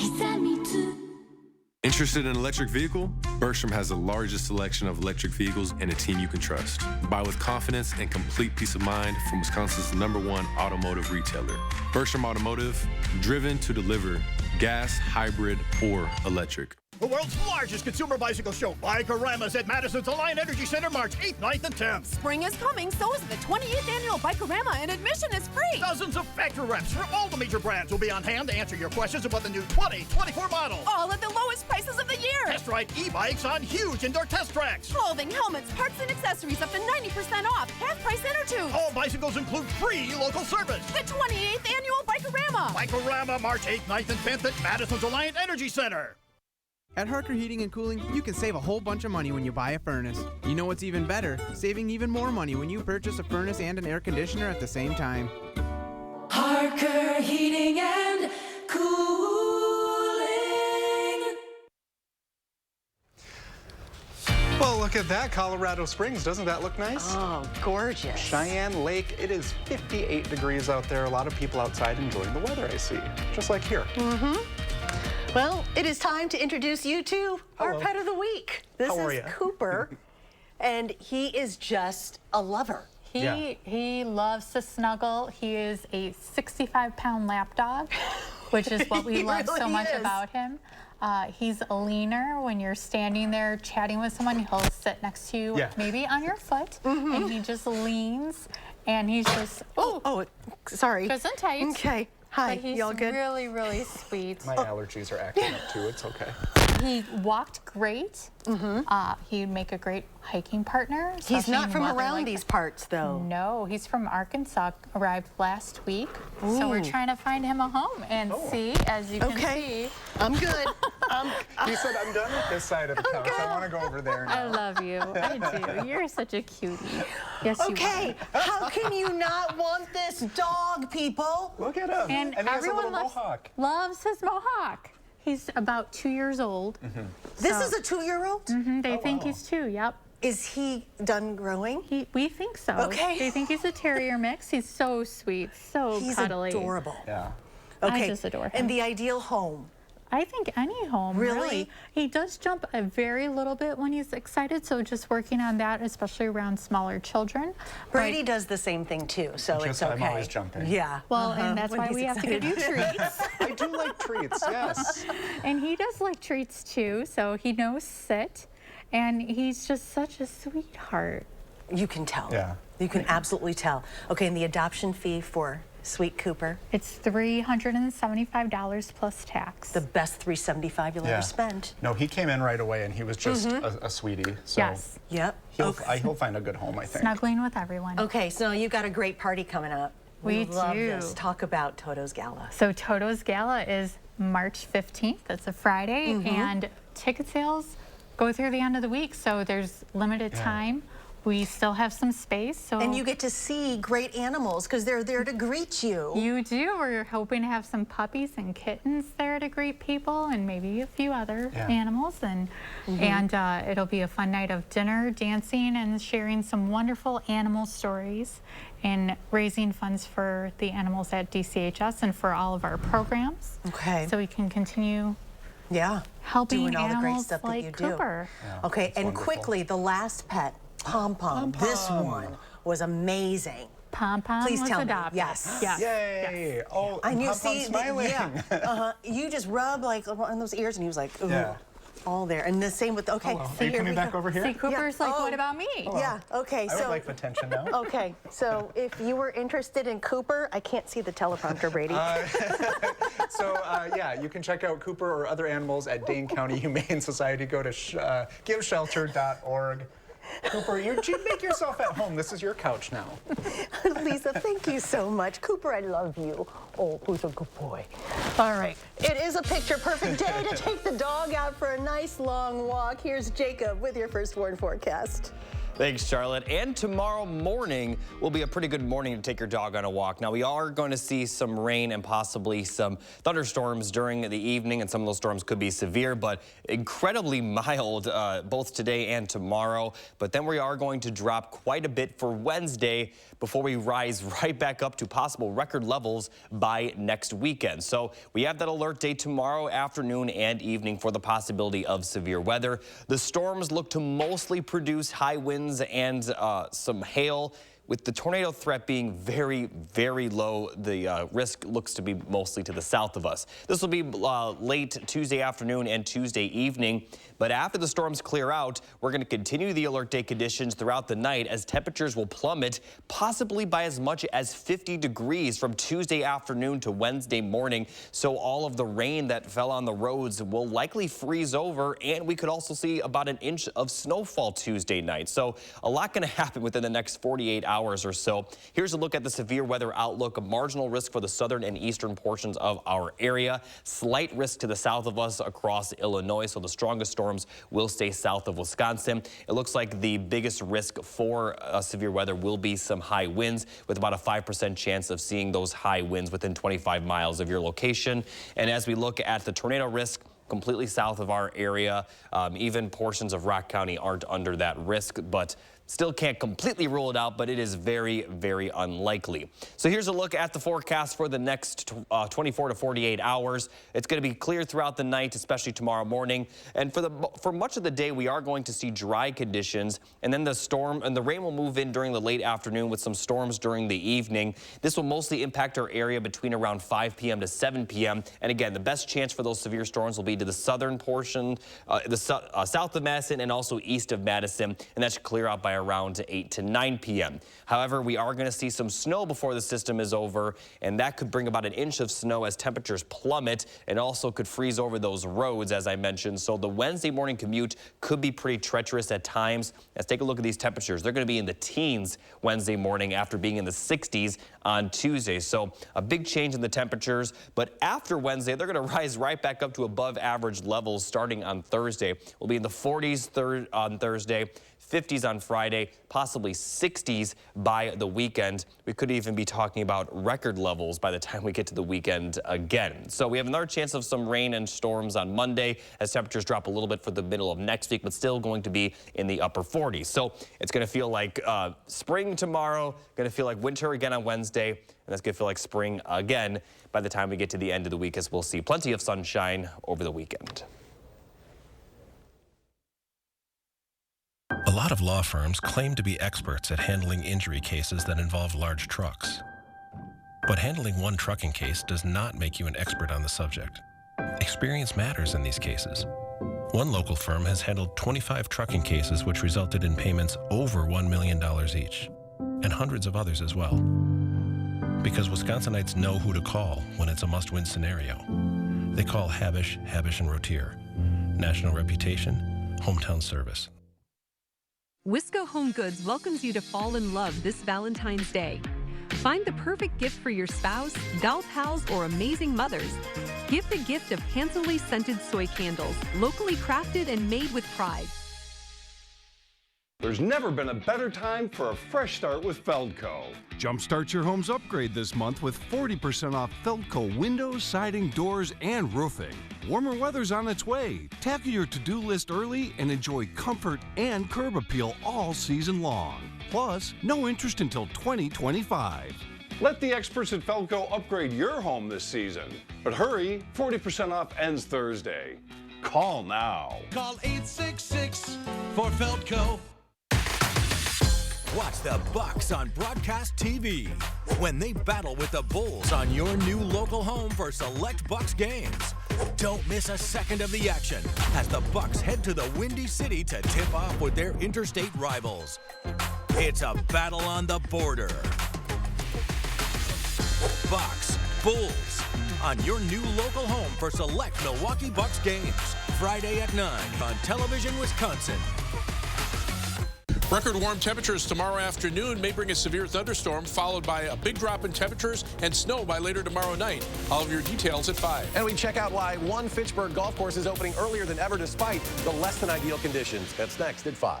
Speaker 26: Interested in an electric vehicle? Bergstrom has the largest selection of electric vehicles and a team you can trust. Buy with confidence and complete peace of mind from Wisconsin's #1 automotive retailer. Bergstrom Automotive, driven to deliver gas, hybrid, or electric.
Speaker 1: The world's largest consumer bicycle show, Bikerama's at Madison's Alliant Energy Center, March 8th, 9th, and 10th.
Speaker 4: Spring is coming, so is the 28th annual Bikerama, and admission is free.
Speaker 1: Dozens of factory reps from all the major brands will be on hand to answer your questions about the new 2024 model.
Speaker 4: All at the lowest prices of the year.
Speaker 1: Test ride e-bikes on huge indoor test tracks.
Speaker 4: Clothing, helmets, parts, and accessories up to 90% off. Half-price inner tube.
Speaker 1: All bicycles include free local service.
Speaker 4: The 28th annual Bikerama.
Speaker 1: Bikerama, March 8th, 9th, and 10th at Madison's Alliant Energy Center.
Speaker 9: At Harker Heating and Cooling, you can save a whole bunch of money when you buy a furnace. You know what's even better? Saving even more money when you purchase a furnace and an air conditioner at the same time.
Speaker 10: Harker Heating and Cooling.
Speaker 3: Well, look at that, Colorado Springs. Doesn't that look nice?
Speaker 2: Oh, gorgeous.
Speaker 3: Cheyenne Lake, it is 58 degrees out there. A lot of people outside enjoying the weather, I see. Just like here.
Speaker 2: Mm-hmm. Well, it is time to introduce you to our pet of the week. This is Cooper, and he is just a lover.
Speaker 5: He loves to snuggle. He is a 65-pound lap dog, which is what we love so much about him. He's a leaner. When you're standing there chatting with someone, he'll sit next to you, maybe on your foot, and he just leans, and he's just
Speaker 2: sorry.
Speaker 5: Goes in tight.
Speaker 2: Okay. Hi,
Speaker 5: but he's
Speaker 2: y'all good?
Speaker 5: really, really sweet.
Speaker 3: My allergies are acting up too. It's okay.
Speaker 5: He walked great. He'd make a great hiking partner.
Speaker 2: He's not from around these parts, though.
Speaker 5: No, he's from Arkansas. Arrived last week. So we're trying to find him a home and see, as you can see.
Speaker 2: I'm good.
Speaker 3: He said, I'm done with this side of the couch. I want to go over there now.
Speaker 5: I love you. I do. You're such a cutie. Yes, you
Speaker 2: are. How can you not want this dog, people?
Speaker 3: Look at him.
Speaker 5: And
Speaker 3: he has a
Speaker 5: everyone
Speaker 3: little mohawk.
Speaker 5: loves his mohawk. He's about 2 years old.
Speaker 2: This is a 2-year-old?
Speaker 5: They think he's 2, yep.
Speaker 2: Is he done growing?
Speaker 5: We think so.
Speaker 2: Okay.
Speaker 5: They think he's a terrier mix. He's so sweet, so cuddly.
Speaker 2: He's adorable.
Speaker 3: Yeah.
Speaker 2: Okay.
Speaker 5: I just adore him.
Speaker 2: And the ideal home?
Speaker 5: I think any home,
Speaker 2: Really?
Speaker 5: He does jump a very little bit when he's excited, so just working on that, especially around smaller children.
Speaker 2: Brady does the same thing too, so it's okay.
Speaker 3: I'm always jumping.
Speaker 2: Yeah.
Speaker 5: Well, and that's why we have to give you treats.
Speaker 3: I do like treats, yes.
Speaker 5: And he does like treats too, so he knows sit, and he's just such a sweetheart.
Speaker 2: You can tell.
Speaker 3: Yeah.
Speaker 2: You can absolutely tell. Okay, and the adoption fee for Sweet Cooper?
Speaker 5: It's $375 plus tax.
Speaker 2: The best $375 you'll ever spend.
Speaker 3: No, he came in right away and he was just a sweetie. So
Speaker 5: yes.
Speaker 2: Yep.
Speaker 3: He'll find a good home, I think.
Speaker 5: Snuggling with everyone.
Speaker 2: Okay, so you've got a great party coming up.
Speaker 5: We
Speaker 2: love
Speaker 5: do.
Speaker 2: this. Talk about Toto's Gala.
Speaker 5: So Toto's Gala is March 15th. It's a Friday, and ticket sales go through the end of the week, so there's limited time. We still have some space. So
Speaker 2: And you get to see great animals because they're there to greet you.
Speaker 5: You do. We're hoping to have some puppies and kittens there to greet people, and maybe a few other animals. And it'll be a fun night of dinner, dancing, and sharing some wonderful animal stories, and raising funds for the animals at DCHS and for all of our programs.
Speaker 2: Okay.
Speaker 5: So we can continue helping
Speaker 2: doing all
Speaker 5: animals
Speaker 2: the great stuff
Speaker 5: like
Speaker 2: that you
Speaker 5: Cooper.
Speaker 2: do. Okay, and quickly, the last pet, Pom Pom. This one was amazing.
Speaker 5: Pom Pom
Speaker 2: Please
Speaker 5: was
Speaker 2: tell
Speaker 5: adopted.
Speaker 2: me. Yes.
Speaker 5: Yes.
Speaker 3: Yay.
Speaker 5: Yes.
Speaker 3: Oh,
Speaker 2: I knew.
Speaker 3: Pom Pom's smiling.
Speaker 2: You just rub like on those ears, and he was like, ooh, all there. And the same with, okay.
Speaker 3: Are you coming back over here?
Speaker 5: See, Cooper's like, what about me?
Speaker 2: Yeah, okay.
Speaker 3: I would like the attention now.
Speaker 2: Okay, so if you were interested in Cooper, I can't see the teleprompter, Brady.
Speaker 3: Yeah, you can check out Cooper or other animals at Dane County Humane Society. Go to giveshelter.org. Cooper, you make yourself at home. This is your couch now.
Speaker 2: Lisa, thank you so much. Cooper, I love you. Oh, who's a good boy. All right. It is a picture-perfect day to take the dog out for a nice long walk. Here's Jacob with your first warn forecast.
Speaker 6: Thanks, Charlotte. And tomorrow morning will be a pretty good morning to take your dog on a walk. Now, we are going to see some rain and possibly some thunderstorms during the evening, and some of those storms could be severe, but incredibly mild both today and tomorrow. But then we are going to drop quite a bit for Wednesday before we rise right back up to possible record levels by next weekend. So we have that alert day tomorrow afternoon and evening for the possibility of severe weather. The storms look to mostly produce high winds and some hail. with the tornado threat being very, very low, the risk looks to be mostly to the south of us. This will be late Tuesday afternoon and Tuesday evening, but after the storms clear out, we're going to continue the alert day conditions throughout the night as temperatures will plummet possibly by as much as 50 degrees from Tuesday afternoon to Wednesday morning. So all of the rain that fell on the roads will likely freeze over, and we could also see about an inch of snowfall Tuesday night. So a lot going to happen within the next 48 hours or so. Here's a look at the severe weather outlook. A marginal risk for the southern and eastern portions of our area. Slight risk to the south of us across Illinois, so the strongest storms will stay south of Wisconsin. It looks like the biggest risk for severe weather will be some high winds, with about a 5% chance of seeing those high winds within 25 miles of your location. And as we look at the tornado risk, completely south of our area, even portions of Rock County aren't under that risk, but still can't completely rule it out, but it is very, very unlikely. So here's a look at the forecast for the next 24 to 48 hours. It's going to be clear throughout the night, especially tomorrow morning. And for much of the day, we are going to see dry conditions, and then the storm and the rain will move in during the late afternoon with some storms during the evening. This will mostly impact our area between around 5 p.m. to 7 p.m. And again, the best chance for those severe storms will be to the southern portion, south of Madison and also east of Madison, and that should clear out by around 8 to 9 p.m. However, we are going to see some snow before the system is over, and that could bring about an inch of snow as temperatures plummet, and also could freeze over those roads, as I mentioned. So the Wednesday morning commute could be pretty treacherous at times. Let's take a look at these temperatures. They're going to be in the teens Wednesday morning after being in the 60s on Tuesday. So a big change in the temperatures, but after Wednesday, they're going to rise right back up to above average levels starting on Thursday. We'll be in the 40s on Thursday, 50s on Friday, possibly 60s by the weekend. We could even be talking about record levels by the time we get to the weekend again. So we have another chance of some rain and storms on Monday as temperatures drop a little bit for the middle of next week, but still going to be in the upper 40s. So it's going to feel like spring tomorrow, going to feel like winter again on Wednesday, and that's going to feel like spring again by the time we get to the end of the week, as we'll see plenty of sunshine over the weekend.
Speaker 7: A lot of law firms claim to be experts at handling injury cases that involve large trucks. But handling one trucking case does not make you an expert on the subject. Experience matters in these cases. One local firm has handled 25 trucking cases which resulted in payments over $1 million each, and hundreds of others as well. Because Wisconsinites know who to call when it's a must-win scenario. They call Habish, Habish & Rotier. National reputation, hometown service.
Speaker 24: Wisco Home Goods welcomes you to fall in love this Valentine's Day. Find the perfect gift for your spouse, gal pals, or amazing mothers. Give the gift of handsomely scented soy candles, locally crafted and made with pride.
Speaker 11: There's never been a better time for a fresh start with Feldco.
Speaker 12: Jumpstart your home's upgrade this month with 40% off Feldco windows, siding, doors, and roofing. Warmer weather's on its way. Tackle your to-do list early and enjoy comfort and curb appeal all season long. Plus, no interest until 2025.
Speaker 11: Let the experts at Feldco upgrade your home this season. But hurry, 40% off ends Thursday. Call now.
Speaker 28: Call 866 for Feldco. Watch the Bucks on broadcast TV when they battle with the Bulls on your new local home for select Bucks games. Don't miss a second of the action as the Bucks head to the Windy City to tip off with their interstate rivals. It's a battle on the border. Bucks, Bulls on your new local home for select Milwaukee Bucks games. Friday at 9 on Television Wisconsin.
Speaker 22: Record warm temperatures tomorrow afternoon may bring a severe thunderstorm, followed by a big drop in temperatures and snow by later tomorrow night. All of your details at 5.
Speaker 21: And we check out why one Fitchburg golf course is opening earlier than ever despite the less than ideal conditions. That's next at 5.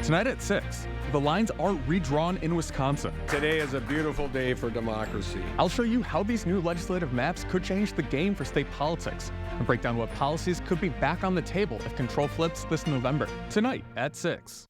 Speaker 16: Tonight at 6, the lines are redrawn in Wisconsin.
Speaker 15: Today is a beautiful day for democracy.
Speaker 16: I'll show you how these new legislative maps could change the game for state politics and break down what policies could be back on the table if control flips this November. Tonight at 6.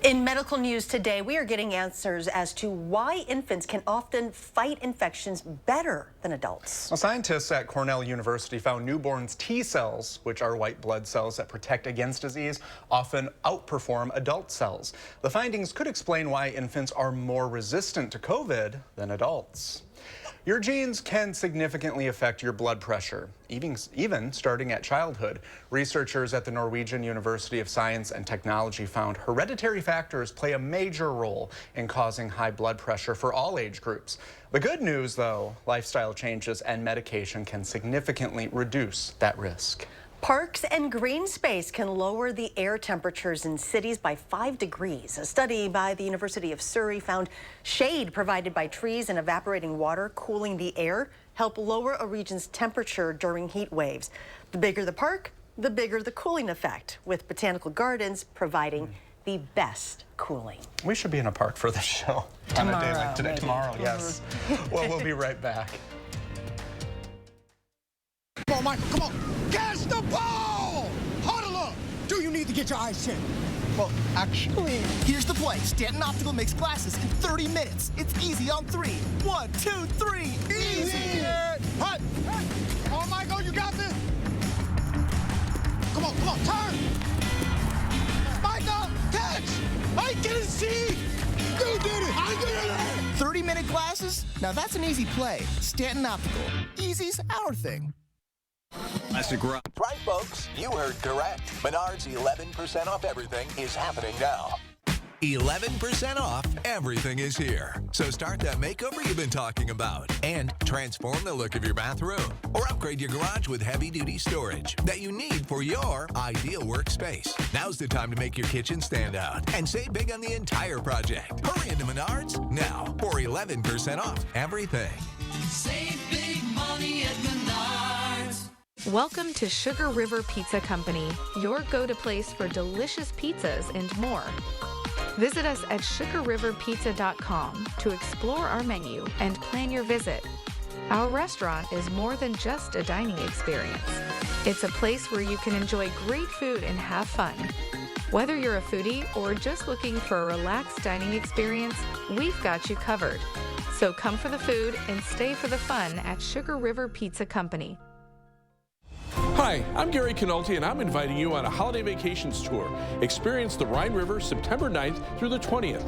Speaker 2: In medical news today, we are getting answers as to why infants can often fight infections better than adults.
Speaker 3: Well, scientists at Cornell University found newborns' T cells, which are white blood cells that protect against disease, often outperform adult cells. The findings could explain why infants are more resistant to COVID than adults. Your genes can significantly affect your blood pressure, even starting at childhood. Researchers at the Norwegian University of Science and Technology found hereditary factors play a major role in causing high blood pressure for all age groups. The good news, though, lifestyle changes and medication can significantly reduce that risk.
Speaker 2: Parks and green space can lower the air temperatures in cities by 5 degrees. A study by the University of Surrey found shade provided by trees and evaporating water cooling the air help lower a region's temperature during heat waves. The bigger the park, the bigger the cooling effect, with botanical gardens providing the best cooling.
Speaker 3: We should be in a park for this show on a day like today.
Speaker 2: Maybe.
Speaker 3: Tomorrow, yes. Well, we'll be right back.
Speaker 15: Come on, Michael, come on. Catch the ball! Huddle up! Do you need to get your eyes checked? Well, actually...
Speaker 8: Here's the play. Stanton Optical makes glasses in 30 minutes. It's easy on 3. 1, 2, 3. Easy!
Speaker 15: Hut! Come on, Michael, you got this! Come on, turn! Michael, catch! I can see! You did it! I did it!
Speaker 8: 30-minute glasses? Now that's an easy play. Stanton Optical. Easy's our thing.
Speaker 28: Right, folks, you heard correct. Menards 11% off everything is happening now. 11% off everything is here. So start that makeover you've been talking about and transform the look of your bathroom or upgrade your garage with heavy-duty storage that you need for your ideal workspace. Now's the time to make your kitchen stand out and save big on the entire project. Hurry into Menards now for 11% off everything.
Speaker 10: Save big money at Menards.
Speaker 24: Welcome to Sugar River Pizza Company, your go-to place for delicious pizzas and more. Visit us at sugarriverpizza.com to explore our menu and plan your visit. Our restaurant is more than just a dining experience. It's a place where you can enjoy great food and have fun. Whether you're a foodie or just looking for a relaxed dining experience, we've got you covered. So come for the food and stay for the fun at Sugar River Pizza Company.
Speaker 22: Hi, I'm Gary Canolti, and I'm inviting you on a holiday vacations tour. Experience the Rhine River September 9th through the 20th.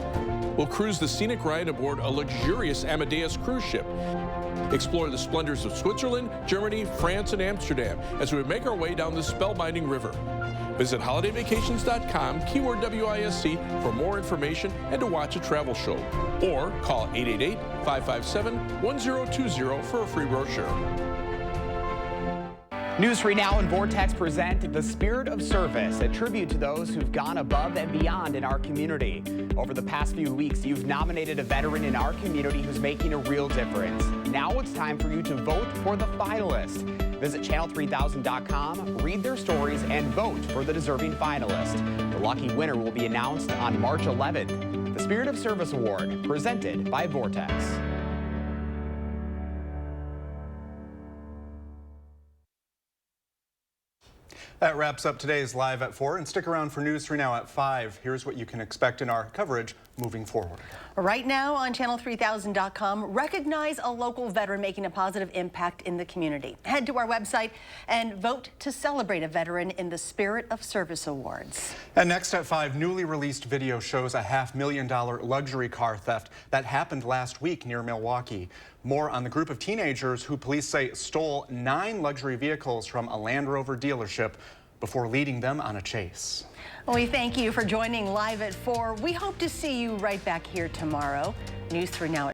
Speaker 22: We'll cruise the scenic ride aboard a luxurious Amadeus cruise ship. Explore the splendors of Switzerland, Germany, France, and Amsterdam as we make our way down the spellbinding river. Visit holidayvacations.com, keyword WISC, for more information and to watch a travel show. Or call 888-557-1020 for a free brochure.
Speaker 13: News 3 Now and Vortex present The Spirit of Service, a tribute to those who've gone above and beyond in our community. Over the past few weeks, you've nominated a veteran in our community who's making a real difference. Now it's time for you to vote for the finalists. Visit channel3000.com, read their stories, and vote for the deserving finalist. The lucky winner will be announced on March 11th. The Spirit of Service Award, presented by Vortex.
Speaker 3: That wraps up today's Live at 4, and stick around for News 3 Now at 5. Here's what you can expect in our coverage moving forward.
Speaker 2: Right now on channel3000.com, recognize a local veteran making a positive impact in the community. Head to our website and vote to celebrate a veteran in the Spirit of Service Awards.
Speaker 3: And next at 5, newly released video shows a $500,000 luxury car theft that happened last week near Milwaukee. More on the group of teenagers who police say stole 9 luxury vehicles from a Land Rover dealership before leading them on a chase.
Speaker 2: We thank you for joining Live at 4. We hope to see you right back here tomorrow. News 3 Now.